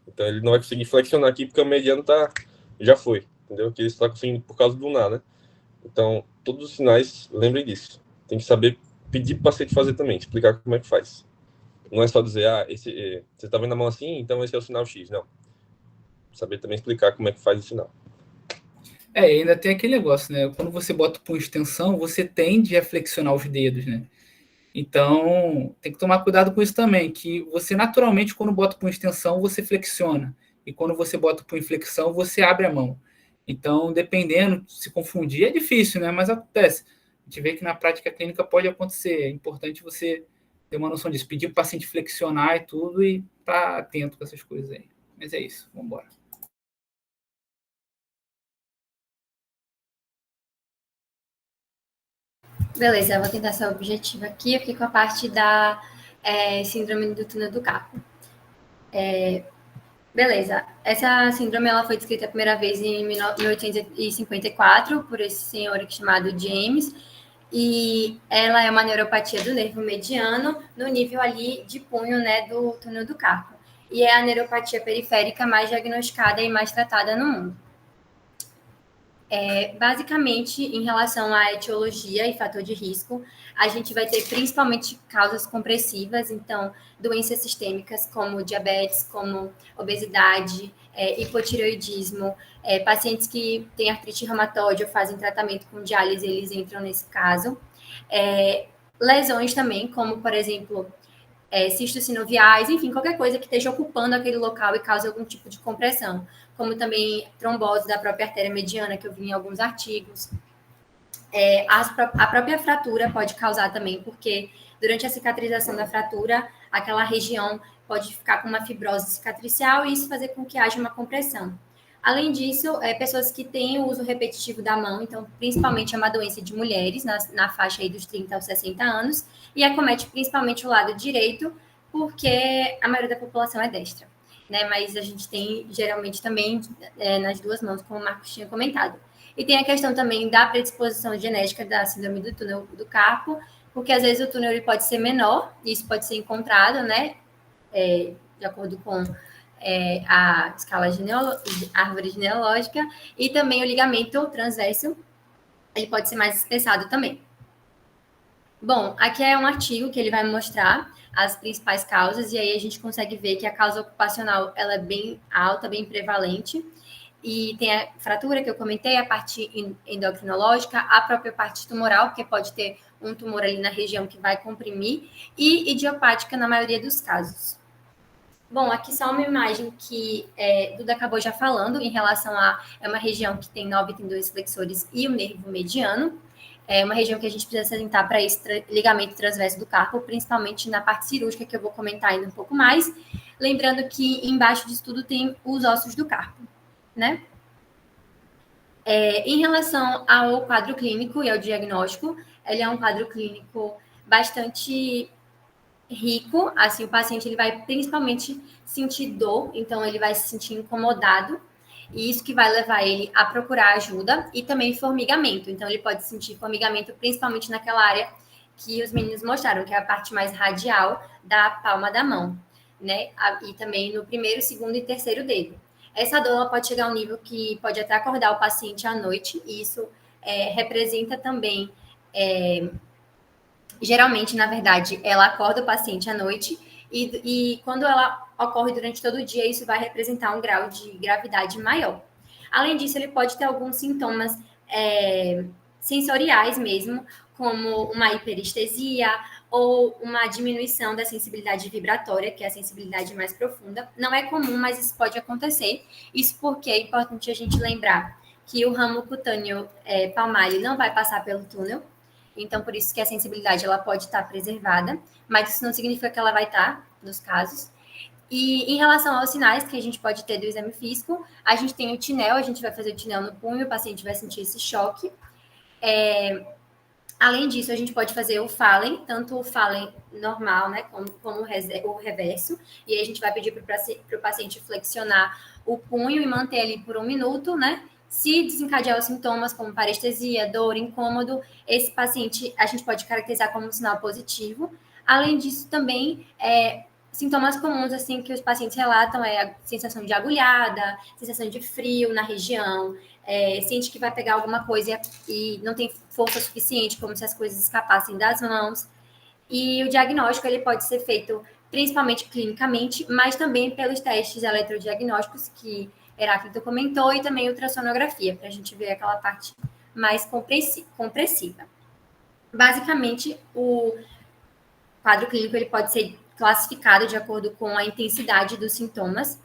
Então ele não vai conseguir flexionar aqui porque o mediano já foi, entendeu? Que ele está conseguindo por causa do NA, né? Então, todos os sinais, lembrem disso. Tem que saber pedir para o paciente fazer também, explicar como é que faz. Não é só dizer, você está vendo a mão assim, então esse é o sinal X. Não. Saber também explicar como é que faz o sinal. Ainda tem aquele negócio, né? Quando você bota o punho em extensão, você tende a flexionar os dedos, né? Então, tem que tomar cuidado com isso também, que você naturalmente, quando bota o punho em extensão, você flexiona. E quando você bota o punho em flexão, você abre a mão. Então, dependendo, se confundir é difícil, né? Mas acontece. A gente vê que na prática clínica pode acontecer. É importante você ter uma noção disso, pedir para o paciente flexionar e tudo, e estar atento com essas coisas aí. Mas é isso, vamos embora. Beleza, eu vou tentar ser objetiva aqui. Eu fiquei com a parte da síndrome do túnel do carpo. Beleza, essa síndrome ela foi descrita a primeira vez em 1854 por esse senhor chamado James, e ela é uma neuropatia do nervo mediano no nível ali de punho, né, do túnel do carpo. E é a neuropatia periférica mais diagnosticada e mais tratada no mundo. Basicamente, em relação à etiologia e fator de risco, a gente vai ter principalmente causas compressivas, então, doenças sistêmicas como diabetes, como obesidade, hipotireoidismo, pacientes que têm artrite reumatoide ou fazem tratamento com diálise, eles entram nesse caso. Lesões também, como, por exemplo, cistos sinoviais, enfim, qualquer coisa que esteja ocupando aquele local e cause algum tipo de compressão, como também trombose da própria artéria mediana, que eu vi em alguns artigos. A própria fratura pode causar também, porque durante a cicatrização da fratura, aquela região pode ficar com uma fibrose cicatricial e isso fazer com que haja uma compressão. Além disso, pessoas que têm o uso repetitivo da mão, então, principalmente é uma doença de mulheres, na faixa aí dos 30 aos 60 anos, e acomete principalmente o lado direito, porque a maioria da população é destra, né? Mas a gente tem, geralmente, também nas duas mãos, como o Marcos tinha comentado. E tem a questão também da predisposição genética da síndrome do túnel do carpo, porque às vezes o túnel ele pode ser menor, e isso pode ser encontrado, né? De acordo com a escala árvore genealógica, e também o ligamento transverso, ele pode ser mais espessado também. Bom, aqui é um artigo que ele vai mostrar as principais causas, e aí a gente consegue ver que a causa ocupacional ela é bem alta, bem prevalente, e tem a fratura que eu comentei, a parte endocrinológica, a própria parte tumoral, porque pode ter um tumor ali na região que vai comprimir, e idiopática na maioria dos casos. Bom, aqui só uma imagem que Duda acabou já falando em relação a uma região que tem 9 tendões flexores e o nervo mediano. É uma região que a gente precisa se atentar para esse ligamento transverso do carpo, principalmente na parte cirúrgica, que eu vou comentar ainda um pouco mais. Lembrando que embaixo disso tudo tem os ossos do carpo, né? Em relação ao quadro clínico e ao diagnóstico, ele é um quadro clínico bastante rico, assim, o paciente ele vai principalmente sentir dor, então ele vai se sentir incomodado, e isso que vai levar ele a procurar ajuda, e também formigamento, então ele pode sentir formigamento principalmente naquela área que os meninos mostraram, que é a parte mais radial da palma da mão, né, e também no primeiro, segundo e terceiro dedo. Essa dor ela pode chegar a um nível que pode até acordar o paciente à noite, e isso representa também geralmente, na verdade, ela acorda o paciente à noite e quando ela ocorre durante todo o dia, isso vai representar um grau de gravidade maior. Além disso, ele pode ter alguns sintomas sensoriais mesmo, como uma hiperestesia ou uma diminuição da sensibilidade vibratória, que é a sensibilidade mais profunda. Não é comum, mas isso pode acontecer. Isso porque é importante a gente lembrar que o ramo cutâneo palmar não vai passar pelo túnel, então, por isso que a sensibilidade ela pode estar preservada, mas isso não significa que ela vai estar nos casos. E em relação aos sinais que a gente pode ter do exame físico, a gente tem o tinel, a gente vai fazer o tinel no punho, o paciente vai sentir esse choque. Além disso, a gente pode fazer o Fallen, tanto o Fallen normal, né, como o reverso, e aí a gente vai pedir para o paciente flexionar o punho e manter ali por 1 minuto, né? Se desencadear os sintomas como parestesia, dor, incômodo, esse paciente a gente pode caracterizar como um sinal positivo. Além disso, também, sintomas comuns assim que os pacientes relatam é a sensação de agulhada, sensação de frio na região, sente que vai pegar alguma coisa e não tem força suficiente, como se as coisas escapassem das mãos. E o diagnóstico ele pode ser feito principalmente clinicamente, mas também pelos testes eletrodiagnósticos que Heráclito comentou, e também ultrassonografia, para a gente ver aquela parte mais compressiva. Basicamente, o quadro clínico ele pode ser classificado de acordo com a intensidade dos sintomas,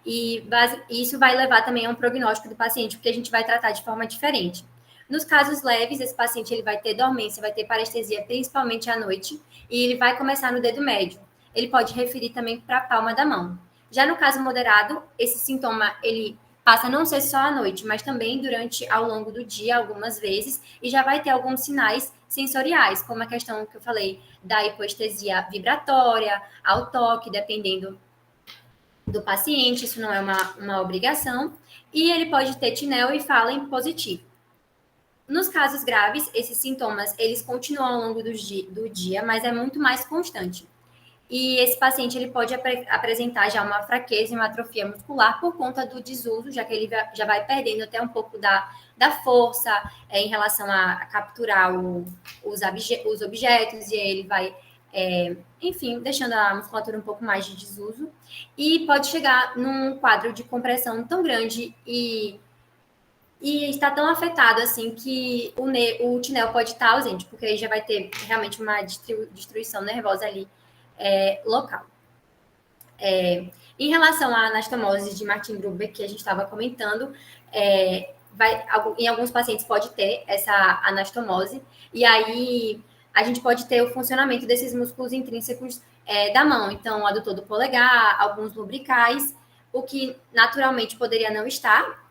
e isso vai levar também a um prognóstico do paciente, porque a gente vai tratar de forma diferente. Nos casos leves, esse paciente ele vai ter dormência, vai ter parestesia, principalmente à noite, e ele vai começar no dedo médio. Ele pode referir também para a palma da mão. Já no caso moderado, esse sintoma ele passa a não ser só à noite, mas também durante ao longo do dia, algumas vezes, e já vai ter alguns sinais sensoriais, como a questão que eu falei da hipoestesia vibratória, ao toque, dependendo do paciente, isso não é uma obrigação, e ele pode ter tinel e fala em positivo. Nos casos graves, esses sintomas, eles continuam ao longo do dia, mas é muito mais constante. E esse paciente, ele pode apresentar já uma fraqueza e uma atrofia muscular por conta do desuso, já que ele já vai perdendo até um pouco da força em relação a capturar os objetos, e ele vai, enfim, deixando a musculatura um pouco mais de desuso. E pode chegar num quadro de compressão tão grande e está tão afetado assim que o tinel pode estar ausente, porque aí já vai ter realmente uma destruição nervosa ali local. Em relação à anastomose de Martin Gruber, que a gente estava comentando, em alguns pacientes pode ter essa anastomose, e aí a gente pode ter o funcionamento desses músculos intrínsecos da mão, então o adutor do polegar, alguns lumbricais, o que naturalmente poderia não estar.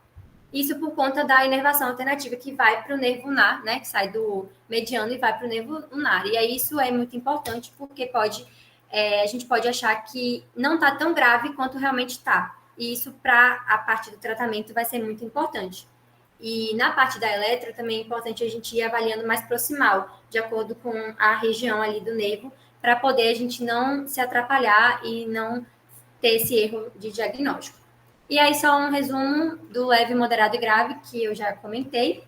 Isso por conta da inervação alternativa que vai para o nervo ulnar, né? Que sai do mediano e vai para o nervo ulnar. E aí isso é muito importante porque a gente pode achar que não está tão grave quanto realmente está. E isso, para a parte do tratamento, vai ser muito importante. E na parte da eletro, também é importante a gente ir avaliando mais proximal, de acordo com a região ali do nervo, para poder a gente não se atrapalhar e não ter esse erro de diagnóstico. E aí, só um resumo do leve, moderado e grave, que eu já comentei.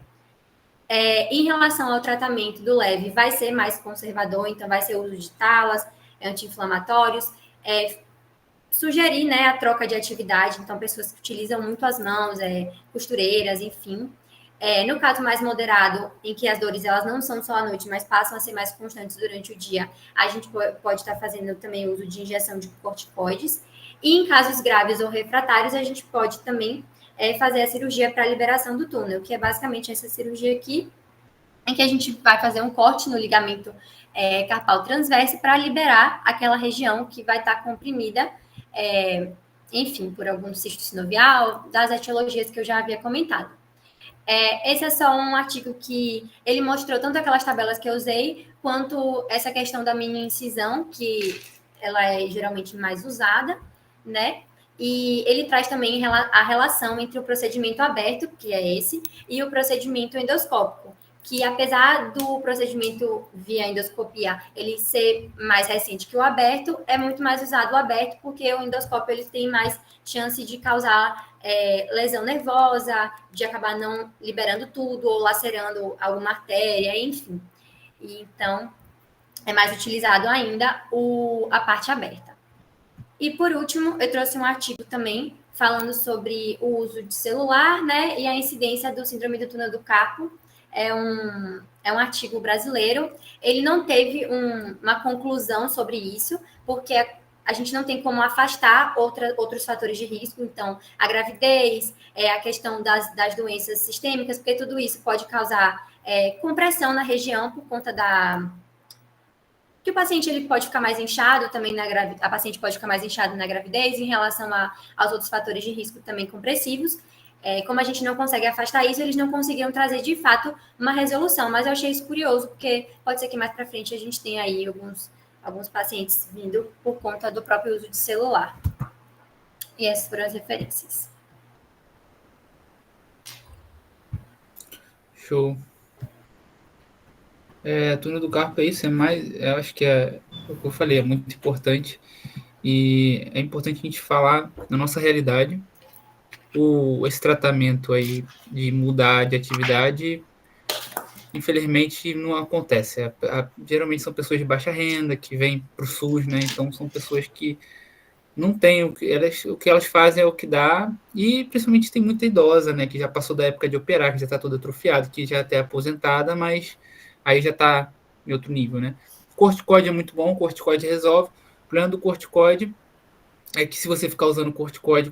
Em relação ao tratamento do leve, vai ser mais conservador, então vai ser o uso de talas, anti-inflamatórios, sugerir, né, a troca de atividade, então pessoas que utilizam muito as mãos, costureiras, enfim. No caso mais moderado, em que as dores elas não são só à noite, mas passam a ser mais constantes durante o dia, a gente pode estar fazendo também o uso de injeção de corticoides. E em casos graves ou refratários, a gente pode também fazer a cirurgia para liberação do túnel, que é basicamente essa cirurgia aqui, em que a gente vai fazer um corte no ligamento carpal transverso para liberar aquela região que vai estar comprimida, enfim, por algum cisto sinovial, das etiologias que eu já havia comentado. Esse é só um artigo que ele mostrou tanto aquelas tabelas que eu usei, quanto essa questão da mini incisão, que ela é geralmente mais usada, né? E ele traz também a relação entre o procedimento aberto, que é esse, e o procedimento endoscópico, que apesar do procedimento via endoscopia ele ser mais recente que o aberto, é muito mais usado o aberto, porque o endoscópio ele tem mais chance de causar lesão nervosa, de acabar não liberando tudo, ou lacerando alguma artéria, enfim. E, então, é mais utilizado ainda a parte aberta. E, por último, eu trouxe um artigo também falando sobre o uso de celular, né, e a incidência do síndrome do túnel do carpo. É um artigo brasileiro. Ele não teve uma conclusão sobre isso, porque a gente não tem como afastar outros fatores de risco. Então, a gravidez, a questão das doenças sistêmicas, porque tudo isso pode causar compressão na região por conta que o paciente ele pode ficar mais inchado também a paciente pode ficar mais inchada na gravidez em relação aos outros fatores de risco também compressivos. Como a gente não consegue afastar isso, eles não conseguiram trazer de fato uma resolução, mas eu achei isso curioso, porque pode ser que mais para frente a gente tenha aí alguns pacientes vindo por conta do próprio uso de celular. E essas foram as referências. Show. Túnel do carpo é isso, eu acho que o que eu falei, é muito importante, e é importante a gente falar da nossa realidade. Esse tratamento aí de mudar de atividade, infelizmente, não acontece. Geralmente são pessoas de baixa renda que vêm para o SUS, né? Então são pessoas que não têm o que elas fazem é o que dá, e principalmente tem muita idosa, né? Que já passou da época de operar, que já está toda atrofiada, que já até aposentada, mas aí já está em outro nível, né? Corticoide é muito bom, corticoide resolve. O problema do corticoide é que se você ficar usando corticoide,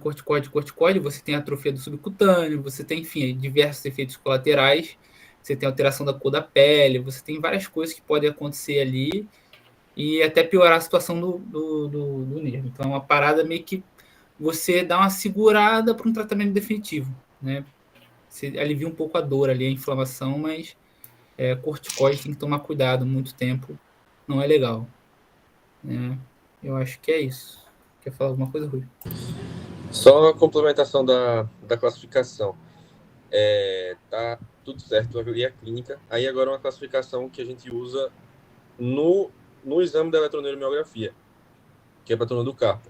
você tem atrofia do subcutâneo, você tem, enfim, diversos efeitos colaterais você tem alteração da cor da pele, você tem várias coisas que podem acontecer ali e até piorar a situação do nervo. Então, é uma parada meio que você dá uma segurada para um tratamento definitivo, né? Você alivia um pouco a dor ali, a inflamação, mas corticoide tem que tomar cuidado, muito tempo não é legal, né? Eu acho que é isso. Quer falar alguma coisa, Rui? Só a complementação da classificação. Tá tudo certo, eu li a clínica. Aí agora uma classificação que a gente usa no exame da eletroneuromiografia, que é para túnel do carpo.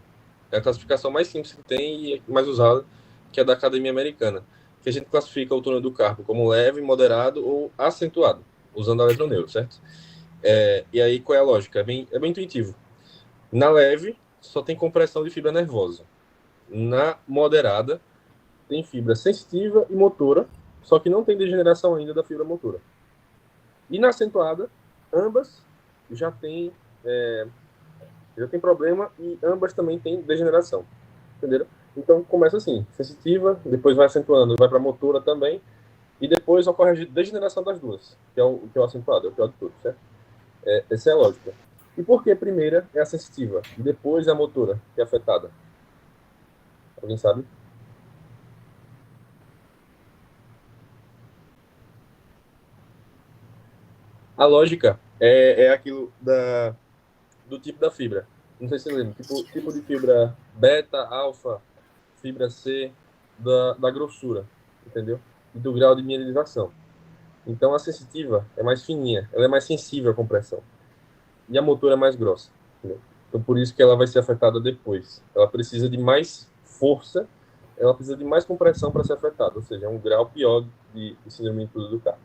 É a classificação mais simples que tem e mais usada, que é da Academia Americana, que a gente classifica o túnel do carpo como leve, moderado ou acentuado, usando a eletroneuro, certo? E aí, qual é a lógica? É bem intuitivo. Na leve, só tem compressão de fibra nervosa. Na moderada, tem fibra sensitiva e motora, só que não tem degeneração ainda da fibra motora. E na acentuada, ambas já tem problema e ambas também têm degeneração. Entenderam? Então começa assim, sensitiva, depois vai acentuando, vai para motora também, e depois ocorre a degeneração das duas, que é o acentuado, é o pior de tudo, certo? Essa é a lógica. E por que a primeira é a sensitiva, e depois é a motora, que é afetada? Alguém sabe? A lógica é aquilo do tipo da fibra. Não sei se você lembra. Tipo de fibra beta, alfa, fibra C, da grossura, entendeu? E do grau de mineralização. Então a sensitiva é mais fininha, ela é mais sensível à compressão. E a motora é mais grossa, entendeu? Então por isso que ela vai ser afetada depois. Ela precisa de mais força, ela precisa de mais compressão para ser afetada, ou seja, é um grau pior de síndrome do carpo.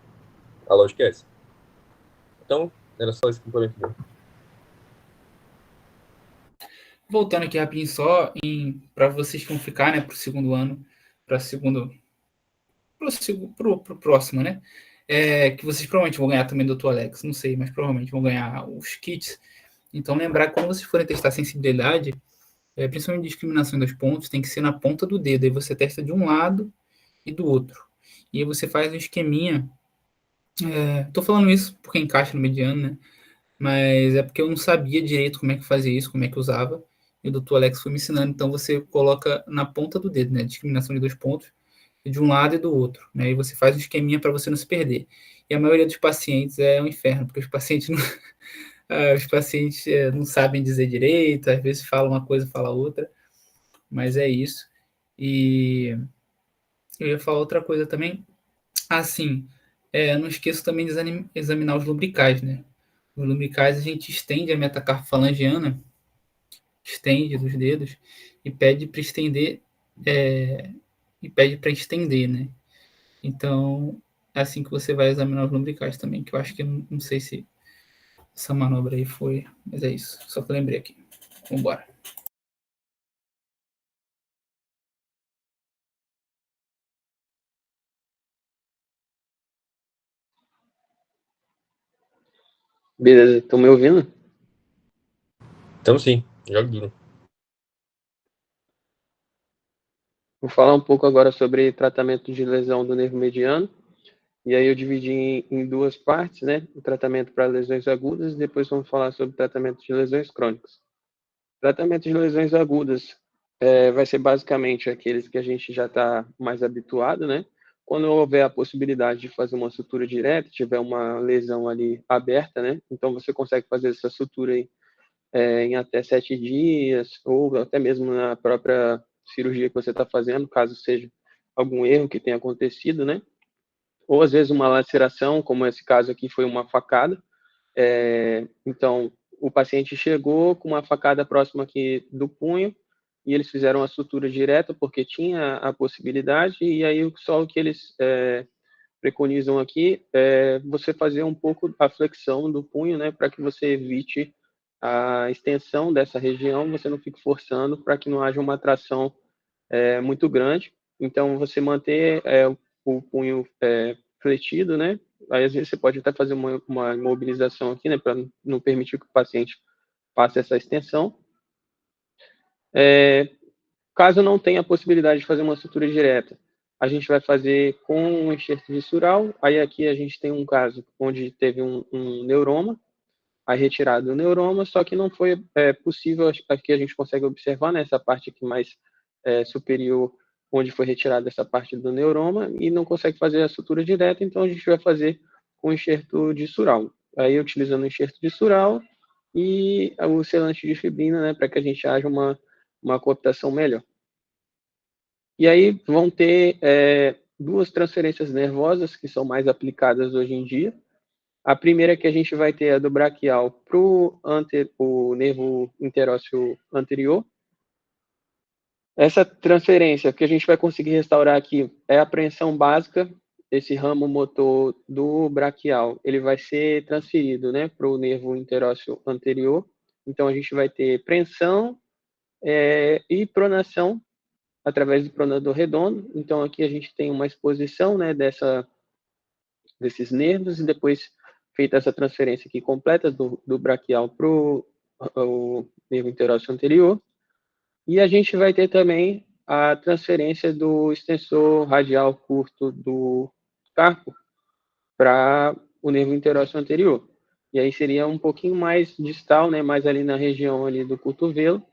A lógica é essa. Então, era só esse complemento mesmo. Voltando aqui rapidinho só, para vocês que vão ficar, né, para o segundo ano, para o próximo, né? Que vocês provavelmente vão ganhar também do Dr. Alex, não sei, mas provavelmente vão ganhar os kits. Então, lembrar que quando vocês forem testar sensibilidade, principalmente discriminação em 2 pontos, tem que ser na ponta do dedo. Aí você testa de um lado e do outro. E aí você faz um esqueminha. Tô falando isso porque encaixa no mediano, né? Mas é porque eu não sabia direito como é que fazia isso, como é que usava. E o doutor Alex foi me ensinando. Então você coloca na ponta do dedo, né? Discriminação de 2 pontos, de um lado e do outro, né? E você faz um esqueminha para você não se perder. E a maioria dos pacientes é um inferno, porque os pacientes não sabem dizer direito, às vezes falam uma coisa, fala outra, mas é isso. E eu ia falar outra coisa também. Assim, não esqueço também de examinar os lumbricais, né? Os lumbricais a gente estende a metacarpofalangiana, estende dos dedos e pede para estender, né? Então, é assim que você vai examinar os lumbricais também, que eu acho que não sei se essa manobra aí foi, mas é isso. Só que eu lembrei aqui. Vamos embora. Beleza, estão me ouvindo? Então sim, joga duro. Vou falar um pouco agora sobre tratamento de lesão do nervo mediano. E aí eu dividi em 2 partes, né? O tratamento para lesões agudas e depois vamos falar sobre tratamento de lesões crônicas. Tratamento de lesões agudas vai ser basicamente aqueles que a gente já está mais habituado, né? Quando houver a possibilidade de fazer uma sutura direta, tiver uma lesão ali aberta, né? Então você consegue fazer essa sutura aí em até 7 dias, ou até mesmo na própria cirurgia que você está fazendo, caso seja algum erro que tenha acontecido, né? Ou às vezes uma laceração, como esse caso aqui foi uma facada. Então, o paciente chegou com uma facada próxima aqui do punho e eles fizeram a sutura direta porque tinha a possibilidade, e aí só o que eles preconizam aqui é você fazer um pouco a flexão do punho, né, para que você evite a extensão dessa região, você não fique forçando para que não haja uma tração muito grande. Então, você manter o punho fletido, né? Aí, às vezes, você pode até fazer uma imobilização aqui, né, para não permitir que o paciente faça essa extensão. Caso não tenha a possibilidade de fazer uma sutura direta, a gente vai fazer com um enxerto visceral. Aí aqui a gente tem um caso onde teve um neuroma, a retirada do neuroma, só que não foi possível, aqui a gente consegue observar nessa parte aqui mais superior, onde foi retirada essa parte do neuroma, e não consegue fazer a sutura direta, então a gente vai fazer com enxerto dissural. Aí utilizando o enxerto dissural e o selante de fibrina, né, para que a gente haja uma cooptação melhor. E aí vão ter duas transferências nervosas que são mais aplicadas hoje em dia. A primeira que a gente vai ter é a do braquial para o nervo interósseo anterior. Essa transferência que a gente vai conseguir restaurar aqui é a apreensão básica. Esse ramo motor do braquial, ele vai ser transferido, né, para o nervo interósseo anterior. Então, a gente vai ter preensão e pronação através do pronador redondo. Então, aqui a gente tem uma exposição, né, desses nervos, e depois feita essa transferência aqui completa do braquial para o nervo interósseo anterior. E a gente vai ter também a transferência do extensor radial curto do carpo para o nervo interósseo anterior. E aí seria um pouquinho mais distal, né, mais ali na região ali do cotovelo.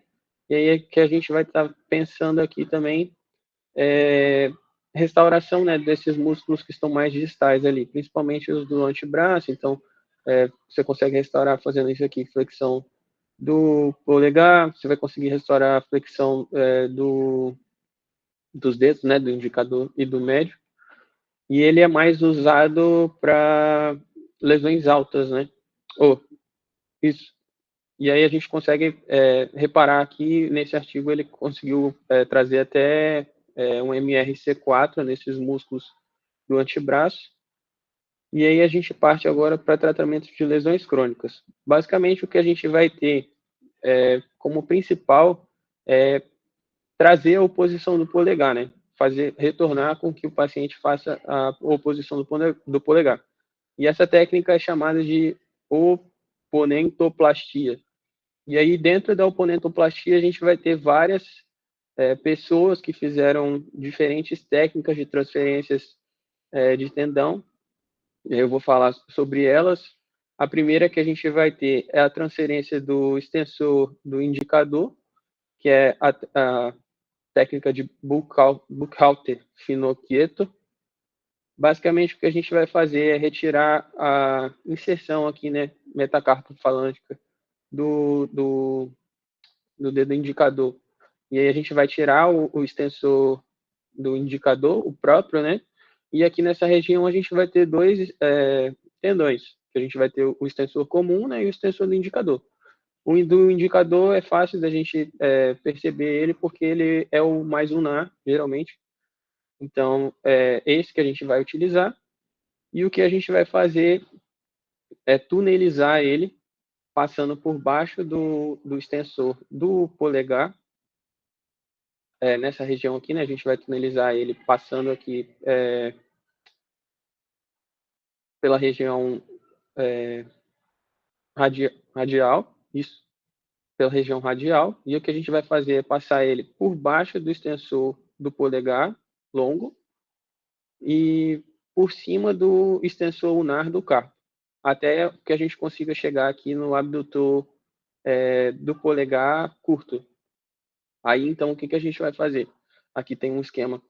E aí é que a gente vai estar pensando aqui também restauração, né, desses músculos que estão mais distais ali, principalmente os do antebraço. Então, você consegue restaurar fazendo isso aqui, flexão do polegar, você vai conseguir restaurar a flexão dos dedos, né, do indicador e do médio. E ele é mais usado para lesões altas, né? Isso. E aí a gente consegue reparar aqui, nesse artigo, ele conseguiu trazer até um MRC4 nesses músculos do antebraço. E aí a gente parte agora para tratamento de lesões crônicas. Basicamente, o que a gente vai ter como principal é trazer a oposição do polegar, né? Retornar com que o paciente faça a oposição do polegar. E essa técnica é chamada de oponentoplastia. E aí, dentro da oponentoplastia, a gente vai ter várias pessoas que fizeram diferentes técnicas de transferências de tendão. Eu vou falar sobre elas. A primeira que a gente vai ter é a transferência do extensor do indicador, que é a técnica de Buchhalter-Finocchio. Basicamente, o que a gente vai fazer é retirar a inserção aqui, né, metacarpofalângica do dedo indicador. E aí a gente vai tirar o extensor do indicador, o próprio, né? E aqui nessa região a gente vai ter dois tendões, que a gente vai ter o extensor comum, né, e o extensor do indicador. O do indicador é fácil da gente perceber ele, porque ele é o mais ulnar, geralmente. Então, é esse que a gente vai utilizar. E o que a gente vai fazer é tunelizar ele, passando por baixo do extensor do polegar. Nessa região aqui, né, a gente vai tunelizar ele passando aqui pela região radial, isso, pela região radial, e o que a gente vai fazer é passar ele por baixo do extensor do polegar longo e por cima do extensor ulnar do carpo, até que a gente consiga chegar aqui no abdutor do polegar curto. Aí, então, o que a gente vai fazer? Aqui tem um esquema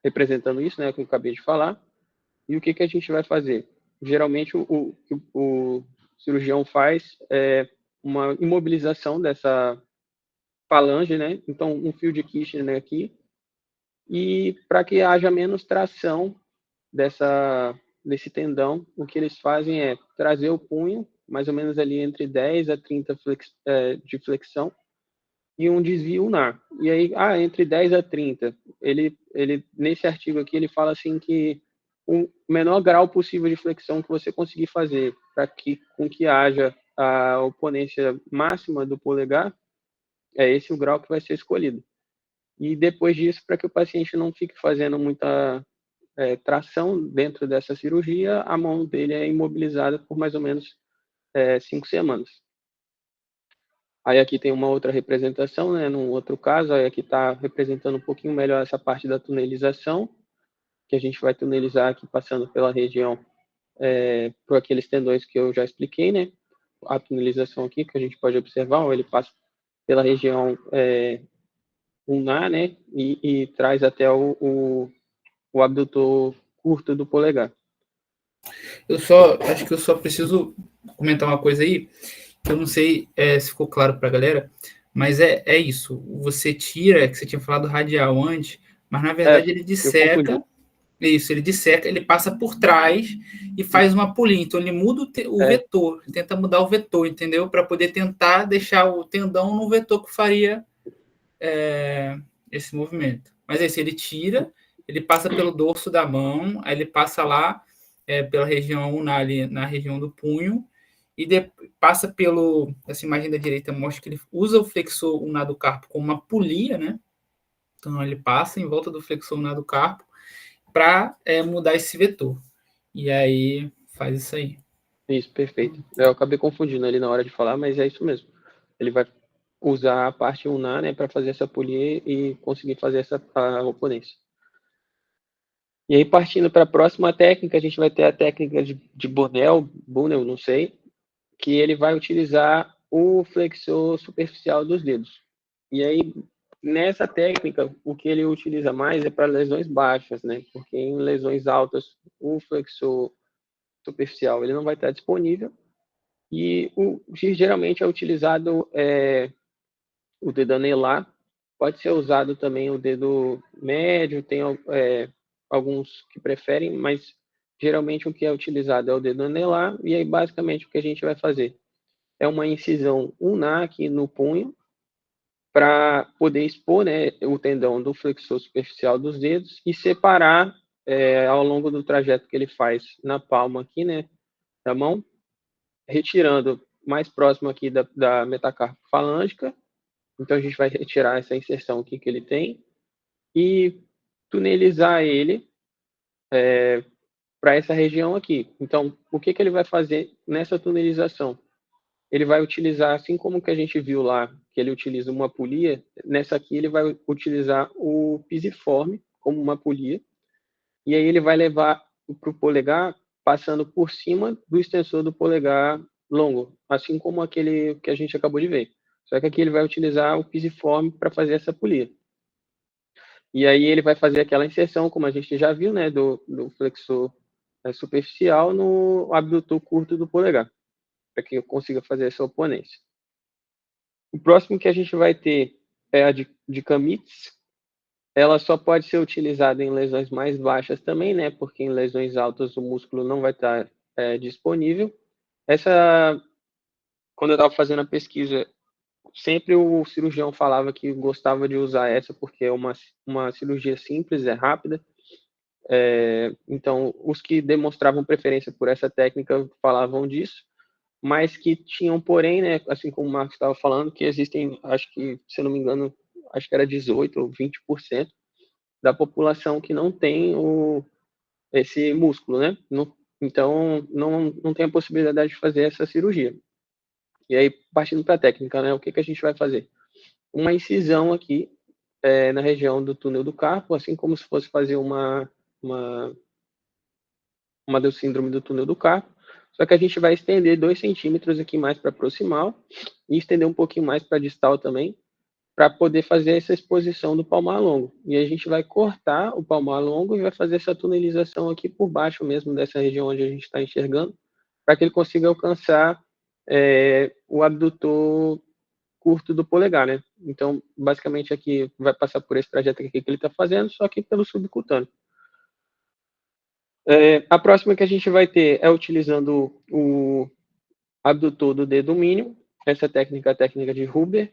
representando isso, né, que eu acabei de falar. E o que a gente vai fazer? Geralmente, o cirurgião faz uma imobilização dessa falange, né? Então, um fio de Kirchner aqui. E para que haja menos tração desse tendão, o que eles fazem é trazer o punho, mais ou menos ali entre 10 a 30 de flexão, e um desvio ulnar. E aí, entre 10 a 30, ele nesse artigo aqui, ele fala assim que o menor grau possível de flexão que você conseguir fazer com que haja a oponência máxima do polegar, é esse o grau que vai ser escolhido. E depois disso, para que o paciente não fique fazendo muita tração dentro dessa cirurgia, a mão dele é imobilizada por mais ou menos 5 semanas. Aí aqui tem uma outra representação, né, num outro caso, aí aqui está representando um pouquinho melhor essa parte da tunelização, que a gente vai tunelizar aqui passando pela região, por aqueles tendões que eu já expliquei, né, a tunelização aqui, que a gente pode observar, ó, ele passa pela região ulnar, né, e traz até o abdutor curto do polegar. Acho que eu só preciso comentar uma coisa aí, que eu não sei se ficou claro para a galera, mas é isso. Você tira, que você tinha falado radial antes, mas na verdade ele disseca. Isso, ele disseca, ele passa por trás e faz uma polia. Então ele muda o vetor, ele tenta mudar o vetor, entendeu? Para poder tentar deixar o tendão no vetor que faria esse movimento. Mas esse ele tira, ele passa pelo dorso da mão, aí ele passa lá pela região ulnar, ali na região do punho, e passa pelo. Essa imagem da direita mostra que ele usa o flexor ulnar do carpo como uma polia, né? Então ele passa em volta do flexor ulnar do carpo para mudar esse vetor. E aí faz isso aí. Isso, perfeito. Eu acabei confundindo ali na hora de falar, mas é isso mesmo. Ele vai usar a parte ulnar, né, para fazer essa polia e conseguir fazer a oponência. E aí, partindo para a próxima técnica, a gente vai ter a técnica de Bunnell, não sei, que ele vai utilizar o flexor superficial dos dedos. E aí, nessa técnica, o que ele utiliza mais é para lesões baixas, né? Porque em lesões altas, o flexor superficial ele não vai estar disponível. E geralmente é utilizado o dedo anelar, pode ser usado também o dedo médio, tem alguns que preferem, mas geralmente o que é utilizado é o dedo anelar, e aí basicamente o que a gente vai fazer é uma incisão ulnar aqui no punho, para poder expor, né, o tendão do flexor superficial dos dedos e separar ao longo do trajeto que ele faz na palma aqui, né, da mão, retirando mais próximo aqui da metacarpo falângica. Então a gente vai retirar essa inserção aqui que ele tem e tunelizar ele para essa região aqui. Então, o que ele vai fazer nessa tunelização? Ele vai utilizar, assim como que a gente viu lá, que ele utiliza uma polia, nessa aqui ele vai utilizar o pisiforme como uma polia, e aí ele vai levar para o polegar, passando por cima do extensor do polegar longo, assim como aquele que a gente acabou de ver. Só que aqui ele vai utilizar o pisiforme para fazer essa polia. E aí ele vai fazer aquela inserção, como a gente já viu, né, do flexor superficial no abdutor curto do polegar, para que eu consiga fazer essa oponência. O próximo que a gente vai ter é a de Kamitz. Ela só pode ser utilizada em lesões mais baixas também, né? Porque em lesões altas o músculo não vai estar disponível. Quando eu estava fazendo a pesquisa, sempre o cirurgião falava que gostava de usar essa porque é uma cirurgia simples, é rápida. Então, os que demonstravam preferência por essa técnica falavam disso, mas que tinham, porém, né, assim como o Marcos estava falando, que existem, acho que, se eu não me engano, acho que era 18% ou 20% da população que não tem esse músculo, né? Então, não tem a possibilidade de fazer essa cirurgia. E aí, partindo para a técnica, né, o que a gente vai fazer? Uma incisão aqui na região do túnel do carpo, assim como se fosse fazer uma síndrome do túnel do carpo, só que a gente vai estender 2 centímetros aqui mais para proximal e estender um pouquinho mais para distal também, para poder fazer essa exposição do palmar longo. E a gente vai cortar o palmar longo e vai fazer essa tunelização aqui por baixo mesmo dessa região onde a gente está enxergando, para que ele consiga alcançar o abdutor curto do polegar, né? Então, basicamente aqui vai passar por esse trajeto aqui que ele está fazendo, só que pelo subcutâneo. A próxima que a gente vai ter é utilizando o abdutor do dedo mínimo, essa técnica é a técnica de Huber.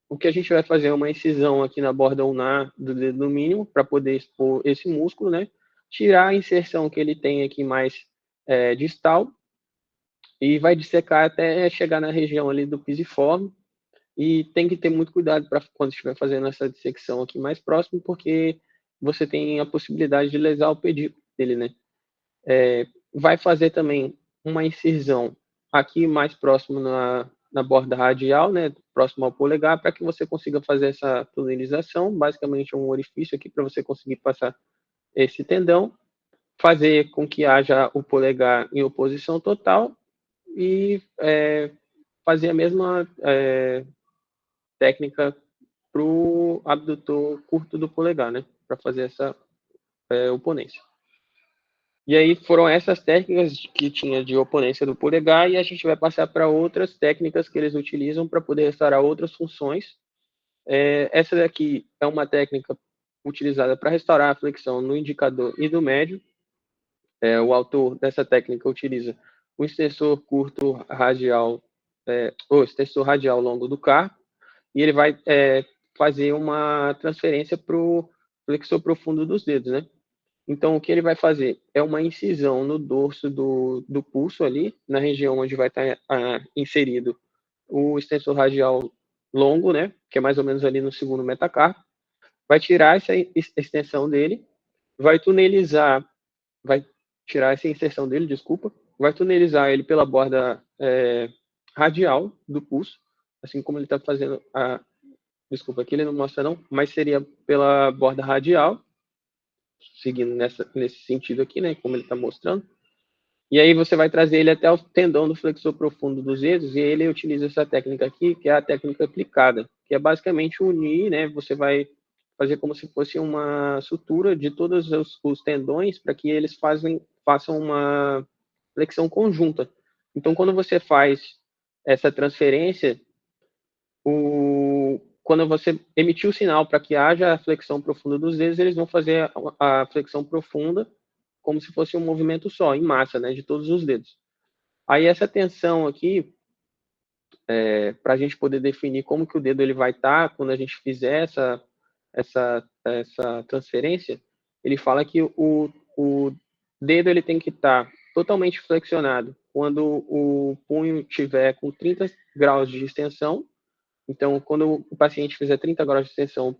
O que a gente vai fazer é uma incisão aqui na borda ulnar do dedo mínimo para poder expor esse músculo, né? Tirar a inserção que ele tem aqui mais distal e vai dissecar até chegar na região ali do pisiforme. E tem que ter muito cuidado para quando estiver fazendo essa dissecção aqui mais próximo, porque você tem a possibilidade de lesar o pedículo dele, né? Vai fazer também uma incisão aqui mais próximo na borda radial, né, próximo ao polegar, para que você consiga fazer essa tunelização. Basicamente, é um orifício aqui para você conseguir passar esse tendão, fazer com que haja o polegar em oposição total e fazer a mesma técnica para o abdutor curto do polegar, né? Para fazer essa oponência. E aí foram essas técnicas que tinha de oponência do polegar, e a gente vai passar para outras técnicas que eles utilizam para poder restaurar outras funções. Essa daqui é uma técnica utilizada para restaurar a flexão no indicador e do médio. O autor dessa técnica utiliza o extensor curto radial, ou extensor radial longo do carpo, e ele vai fazer uma transferência para o flexor profundo dos dedos, né? Então, o que ele vai fazer é uma incisão no dorso do pulso ali, na região onde vai estar inserido o extensor radial longo, né? Que é mais ou menos ali no segundo metacarpo. Vai tirar essa extensão dele, vai tunelizar, vai tirar essa inserção dele, desculpa, vai tunelizar ele pela borda radial do pulso, assim como ele está fazendo desculpa, aqui ele não mostra não, mas seria pela borda radial, seguindo nesse sentido aqui, né, como ele está mostrando. E aí você vai trazer ele até o tendão do flexor profundo dos dedos, e ele utiliza essa técnica aqui, que é a técnica aplicada, que é basicamente unir, né, você vai fazer como se fosse uma sutura de todos os tendões para que eles façam uma flexão conjunta. Então, quando você faz essa transferência, quando você emitir o sinal para que haja a flexão profunda dos dedos, eles vão fazer a flexão profunda como se fosse um movimento só, em massa, né, de todos os dedos. Aí essa tensão aqui, para a gente poder definir como que o dedo ele vai estar quando a gente fizer essa transferência, ele fala que o dedo ele tem que estar totalmente flexionado quando o punho tiver com 30 graus de extensão. Então, quando o paciente fizer 30 graus de extensão,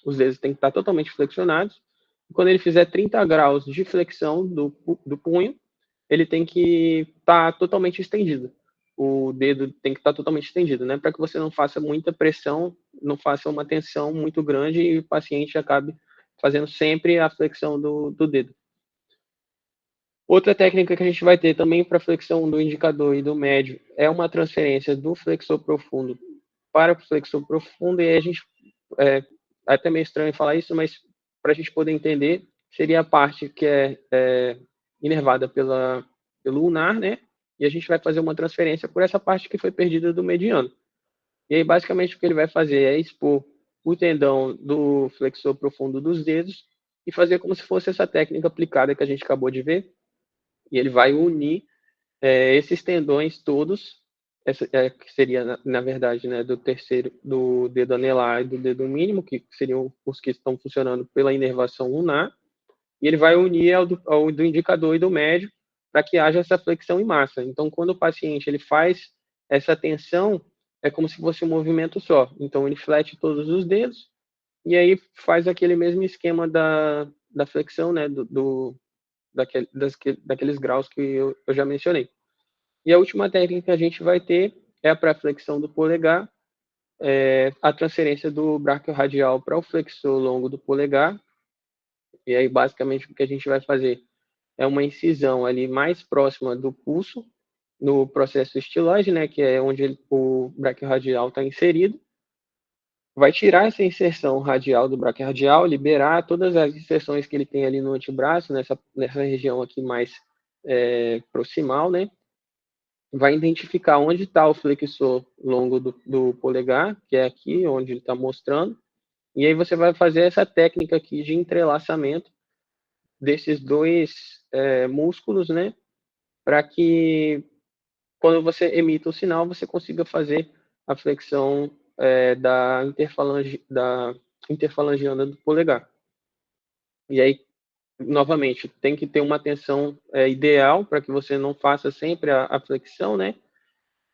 os dedos têm que estar totalmente flexionados. E quando ele fizer 30 graus de flexão do punho, ele tem que estar totalmente estendido. O dedo tem que estar totalmente estendido, né? Para que você não faça muita pressão, não faça uma tensão muito grande e o paciente acabe fazendo sempre a flexão do dedo. Outra técnica que a gente vai ter também para flexão do indicador e do médio é uma transferência do flexor profundo para o flexor profundo, e aí a gente, é até meio estranho falar isso, mas para a gente poder entender, seria a parte que é inervada pelo ulnar, né? E a gente vai fazer uma transferência por essa parte que foi perdida do mediano. E aí, basicamente, o que ele vai fazer é expor o tendão do flexor profundo dos dedos e fazer como se fosse essa técnica aplicada que a gente acabou de ver. E ele vai unir esses tendões todos, que seria, na verdade, né, do dedo anelar e do dedo mínimo, que seriam os que estão funcionando pela inervação ulnar, e ele vai unir ao do indicador e do médio para que haja essa flexão em massa. Então, quando o paciente ele faz essa tensão, é como se fosse um movimento só. Então, ele flete todos os dedos, e aí faz aquele mesmo esquema da flexão, né, daqueles graus que eu já mencionei. E a última técnica que a gente vai ter é a pré-flexão do polegar, a transferência do bráquio radial para o flexor longo do polegar. E aí, basicamente, o que a gente vai fazer é uma incisão ali mais próxima do pulso, no processo estiloide, né, que é onde o bráquio radial está inserido. Vai tirar essa inserção radial do bráquio radial, liberar todas as inserções que ele tem ali no antebraço, nessa região aqui mais proximal, né? Vai identificar onde está o flexor longo do polegar, que é aqui, onde ele está mostrando, e aí você vai fazer essa técnica aqui de entrelaçamento desses dois músculos, né? Para que, quando você emita o sinal, você consiga fazer a flexão da interfalangiana do polegar. E aí, novamente, tem que ter uma tensão ideal para que você não faça sempre a flexão, né?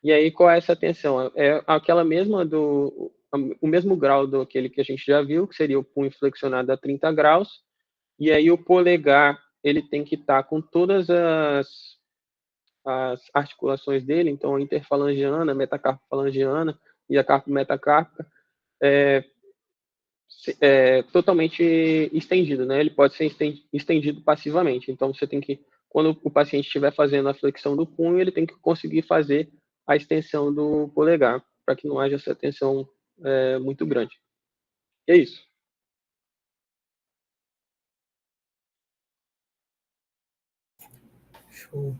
E aí, qual é essa tensão? É aquela mesma o mesmo grau daquele que a gente já viu, que seria o punho flexionado a 30 graus, e aí o polegar, ele tem que estar com todas as articulações dele, então a interfalangiana, metacarpofalangiana e a carpo-metacárpica, totalmente estendido, né? Ele pode ser estendido passivamente. Então, você tem que, quando o paciente estiver fazendo a flexão do punho, ele tem que conseguir fazer a extensão do polegar, para que não haja essa tensão muito grande. E é isso. Show.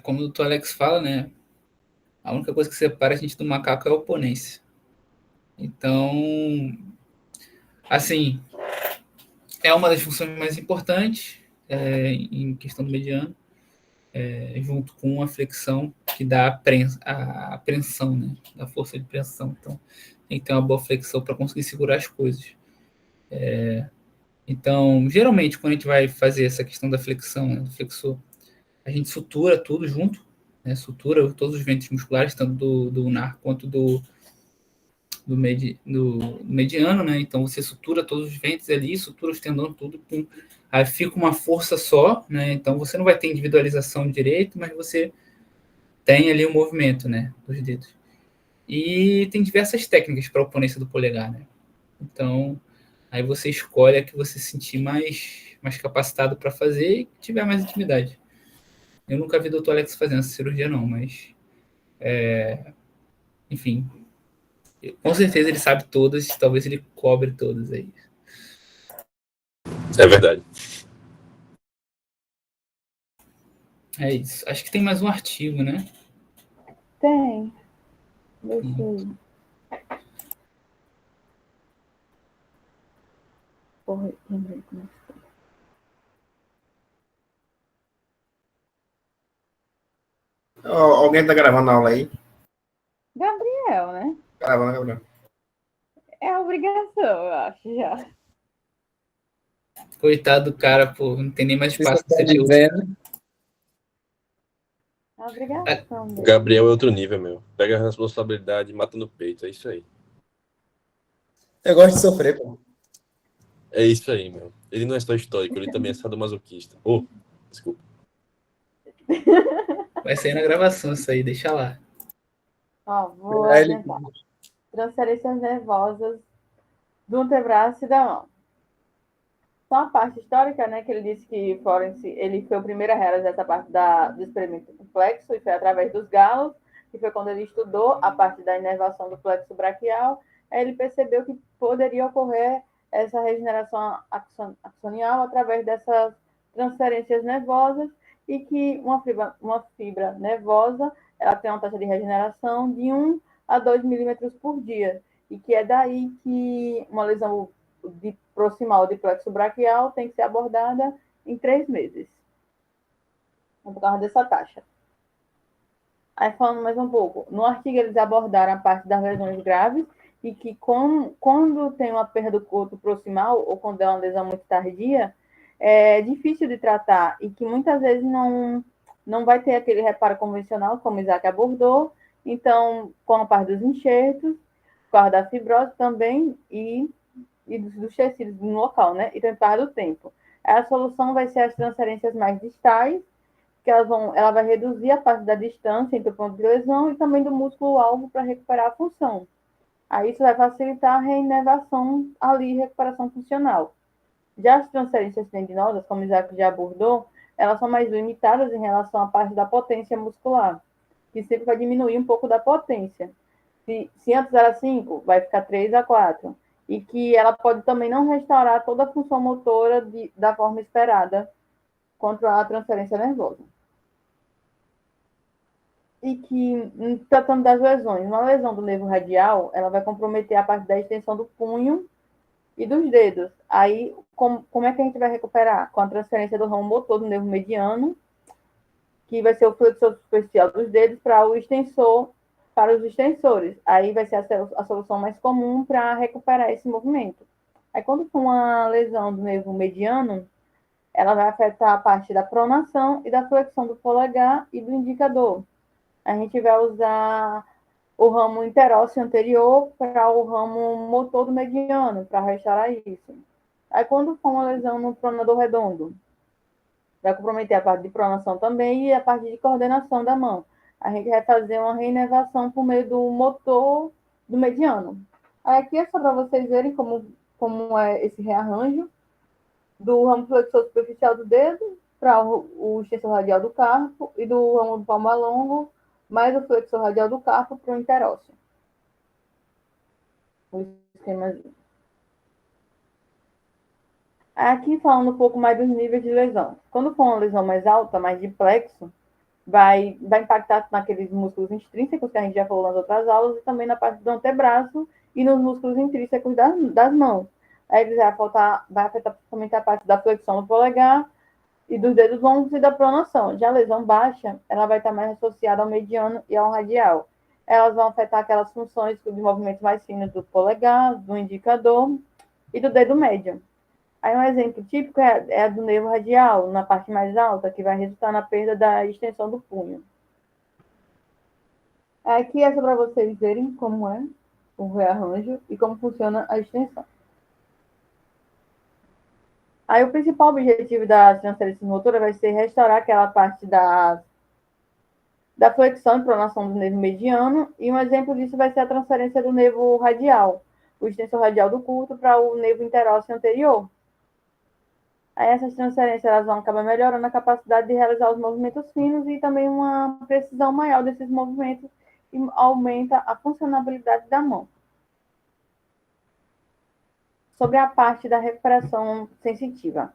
Como o doutor Alex fala, né? A única coisa que separa a gente do macaco é a oponência. Então, assim, é uma das funções mais importantes em questão do mediano, junto com a flexão que dá a apreensão, né? Da força de pressão. Então, tem que ter uma boa flexão para conseguir segurar as coisas. Então, geralmente, quando a gente vai fazer essa questão da flexão, né, do flexor, a gente sutura tudo junto, né? Sutura todos os ventes musculares, tanto do ulnar quanto do mediano, né? Então você sutura todos os ventres ali, sutura os tendões, tudo, aí fica uma força só, né? Então você não vai ter individualização direito, mas você tem ali o movimento, né? Dos dedos. E tem diversas técnicas para a oponência do polegar, né? Então aí você escolhe a que você se sentir mais capacitado para fazer e tiver mais intimidade. Eu nunca vi o Dr. Alex fazendo essa cirurgia, não, mas enfim, com certeza ele sabe todas, talvez ele cobre todas aí. É verdade. É isso. Acho que tem mais um artigo, né? Tem. Deixa eu ir. Porra, lembrei como é que foi. Alguém tá gravando a aula aí? Gabriel, né? Gravando, Gabriel. É a obrigação, eu acho, já. Coitado do cara, pô, não tem nem mais espaço no Tá CPU. dizendo. É a obrigação dele. Gabriel é outro nível, meu. Pega a responsabilidade e mata no peito. É isso aí. Eu gosto de sofrer, pô. É isso aí, meu. Ele não é só histórico, ele também é sadomasoquista. Desculpa. Vai sair na gravação isso aí, deixa lá. Ó, vou Aí ele- adiantar. Transferências nervosas do antebraço e da mão. Só a parte histórica, né, que ele disse que Florence, ele foi o primeiro a realizar essa parte do experimento do plexo, e foi através dos galos, que foi quando ele estudou a parte da inervação do plexo braquial. Aí ele percebeu que poderia ocorrer essa regeneração axonial através dessas transferências nervosas, e que uma fibra nervosa, ela tem uma taxa de regeneração de 1 a 2 milímetros por dia, e que é daí que uma lesão de proximal de plexo braquial tem que ser abordada em 3 meses. Por causa dessa taxa. Aí, falando mais um pouco, no artigo eles abordaram a parte das lesões graves, e que quando tem uma perda do corpo proximal, ou quando é uma lesão muito tardia, é difícil de tratar, e que muitas vezes não vai ter aquele reparo convencional, como o Isaac abordou. Então, com a parte dos enxertos, por causa da fibrose também, e dos tecidos no local, né? E também do tempo. A solução vai ser as transferências mais distais, que ela vai reduzir a parte da distância entre o ponto de lesão e também do músculo-alvo para recuperar a função. Aí isso vai facilitar a reinervação ali, recuperação funcional. Já as transferências tendinosas, como o Isaac já abordou, elas são mais limitadas em relação à parte da potência muscular, que sempre vai diminuir um pouco da potência. Se antes era 5, vai ficar 3 a 4. E que ela pode também não restaurar toda a função motora da forma esperada contra a transferência nervosa. E que, tratando das lesões, uma lesão do nervo radial, ela vai comprometer a parte da extensão do punho e dos dedos. Aí, como é que a gente vai recuperar? Com a transferência do ramo motor do nervo mediano, que vai ser o flexor superficial dos dedos para os extensores. Aí vai ser a solução mais comum para recuperar esse movimento. Aí, quando for uma lesão do nervo mediano, ela vai afetar a parte da pronação e da flexão do polegar e do indicador. A gente vai usar o ramo interósseo anterior para o ramo motor do mediano, para restaurar isso. Aí, quando for uma lesão no pronador redondo, vai comprometer a parte de pronação também e a parte de coordenação da mão. A gente vai fazer uma reinervação por meio do motor do mediano. Aqui é só para vocês verem como é esse rearranjo do ramo flexor superficial do dedo para o extensor radial do carpo e do ramo do palmar longo mais o flexor radial do carpo para o interósseo. O esquemazinho. Aqui falando um pouco mais dos níveis de lesão. Quando for uma lesão mais alta, mais de plexo, vai impactar naqueles músculos intrínsecos que a gente já falou nas outras aulas e também na parte do antebraço e nos músculos intrínsecos das mãos. Aí ele vai afetar principalmente a parte da flexão do polegar e dos dedos longos e da pronação. Já a lesão baixa, ela vai estar mais associada ao mediano e ao radial. Elas vão afetar aquelas funções de movimentos mais finos do polegar, do indicador e do dedo médio. Aí um exemplo típico é a do nervo radial, na parte mais alta, que vai resultar na perda da extensão do punho. Aqui é só para vocês verem como é o rearranjo e como funciona a extensão. Aí o principal objetivo da transferência motora vai ser restaurar aquela parte da flexão e pronação do nervo mediano, e um exemplo disso vai ser a transferência do nervo radial, o extensor radial do curto para o nervo interósseo anterior. Aí essas transferências elas vão acabar melhorando a capacidade de realizar os movimentos finos e também uma precisão maior desses movimentos e aumenta a funcionalidade da mão. Sobre a parte da recuperação sensitiva.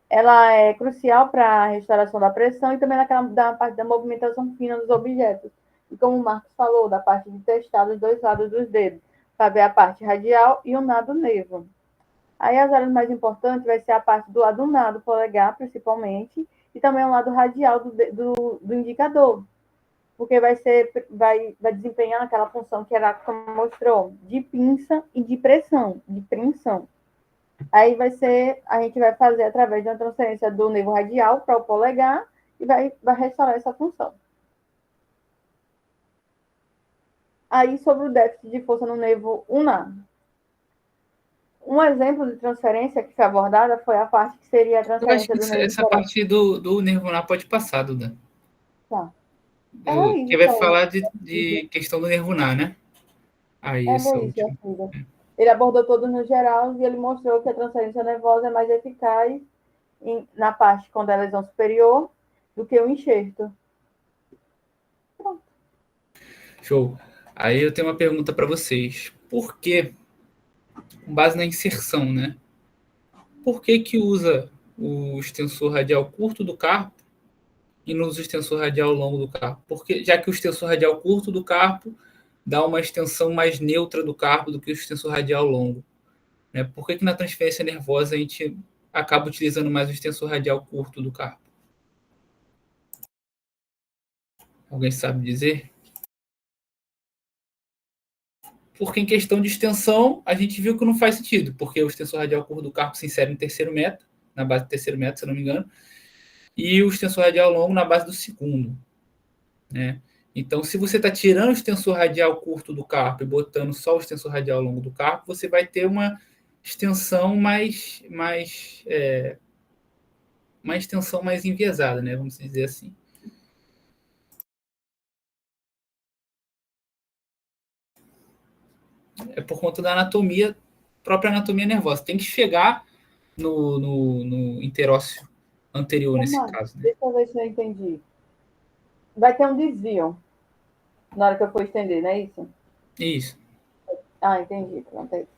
Ela é crucial para a restauração da pressão e também da parte da movimentação fina dos objetos. E como o Marcos falou, da parte de testar os dois lados dos dedos, para ver a parte radial e o nado nervo. Aí as áreas mais importantes vai ser a parte do lado nado polegar, principalmente, e também o lado radial do indicador, porque vai desempenhar aquela função que Heráclito mostrou, de pinça e de pressão, de preensão. Aí a gente vai fazer através de uma transferência do nervo radial para o polegar e vai restaurar essa função. Aí sobre o déficit de força no nervo ulnar. Um exemplo de transferência que foi abordada foi a parte que seria a transferência do nervo. Essa parte do nervo ulnar pode passar, Duda. Tá. Que vai falar de questão do nervo ulnar, né? Aí, ele abordou todos no geral e ele mostrou que a transferência nervosa é mais eficaz na parte quando é lesão superior do que o enxerto. Pronto. Show. Aí eu tenho uma pergunta para vocês. Por que, com base na inserção, né? Por que usa o extensor radial curto do carpo e não usa o extensor radial longo do carpo? Porque, já que o extensor radial curto do carpo dá uma extensão mais neutra do carpo do que o extensor radial longo. Né? Por que na transferência nervosa a gente acaba utilizando mais o extensor radial curto do carpo? Alguém sabe dizer? Porque em questão de extensão, a gente viu que não faz sentido, porque o extensor radial curto do carpo se insere no terceiro metro, na base do terceiro metro, se eu não me engano, e o extensor radial longo na base do segundo. Né? Então, se você está tirando o extensor radial curto do carpo e botando só o extensor radial longo do carpo, você vai ter uma extensão uma extensão mais enviesada, né? Vamos dizer assim. É por conta da anatomia, própria anatomia nervosa. Tem que chegar no interósseo anterior, nesse caso. Né? Deixa eu ver se eu entendi. Vai ter um desvio na hora que eu for estender, não é isso? Isso. Ah, entendi. Pronto, é isso.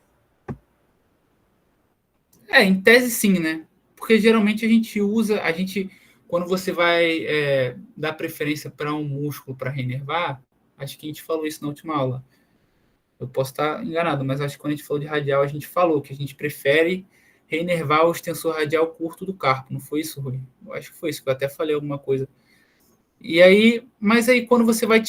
Em tese sim, né? Porque geralmente a gente usa, quando você vai dar preferência para um músculo para reinervar, acho que a gente falou isso na última aula. Eu posso estar enganado, mas acho que quando a gente falou de radial, a gente falou que a gente prefere reinervar o extensor radial curto do carpo. Não foi isso, Rui? Eu acho que foi isso, que eu até falei alguma coisa. Mas aí quando você vai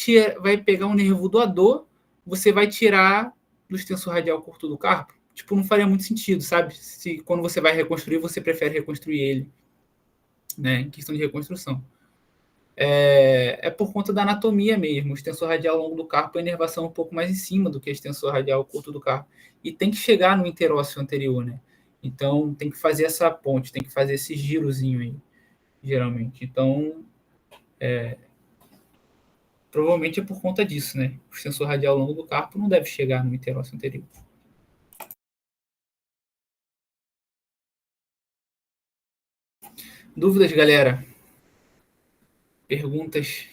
pegar um nervo doador, você vai tirar do extensor radial curto do carpo. Tipo, não faria muito sentido, sabe? Se quando você vai reconstruir, você prefere reconstruir ele, né? Em questão de reconstrução. É por conta da anatomia mesmo. O extensor radial longo do carpo, a inervação é um pouco mais em cima do que o extensor radial curto do carpo. E tem que chegar no interósseo anterior, né? Então, tem que fazer essa ponte, tem que fazer esse girozinho aí. geralmente. Então, provavelmente é por conta disso, né? O extensor radial longo do carpo não deve chegar no interósseo anterior. Dúvidas, galera? Perguntas?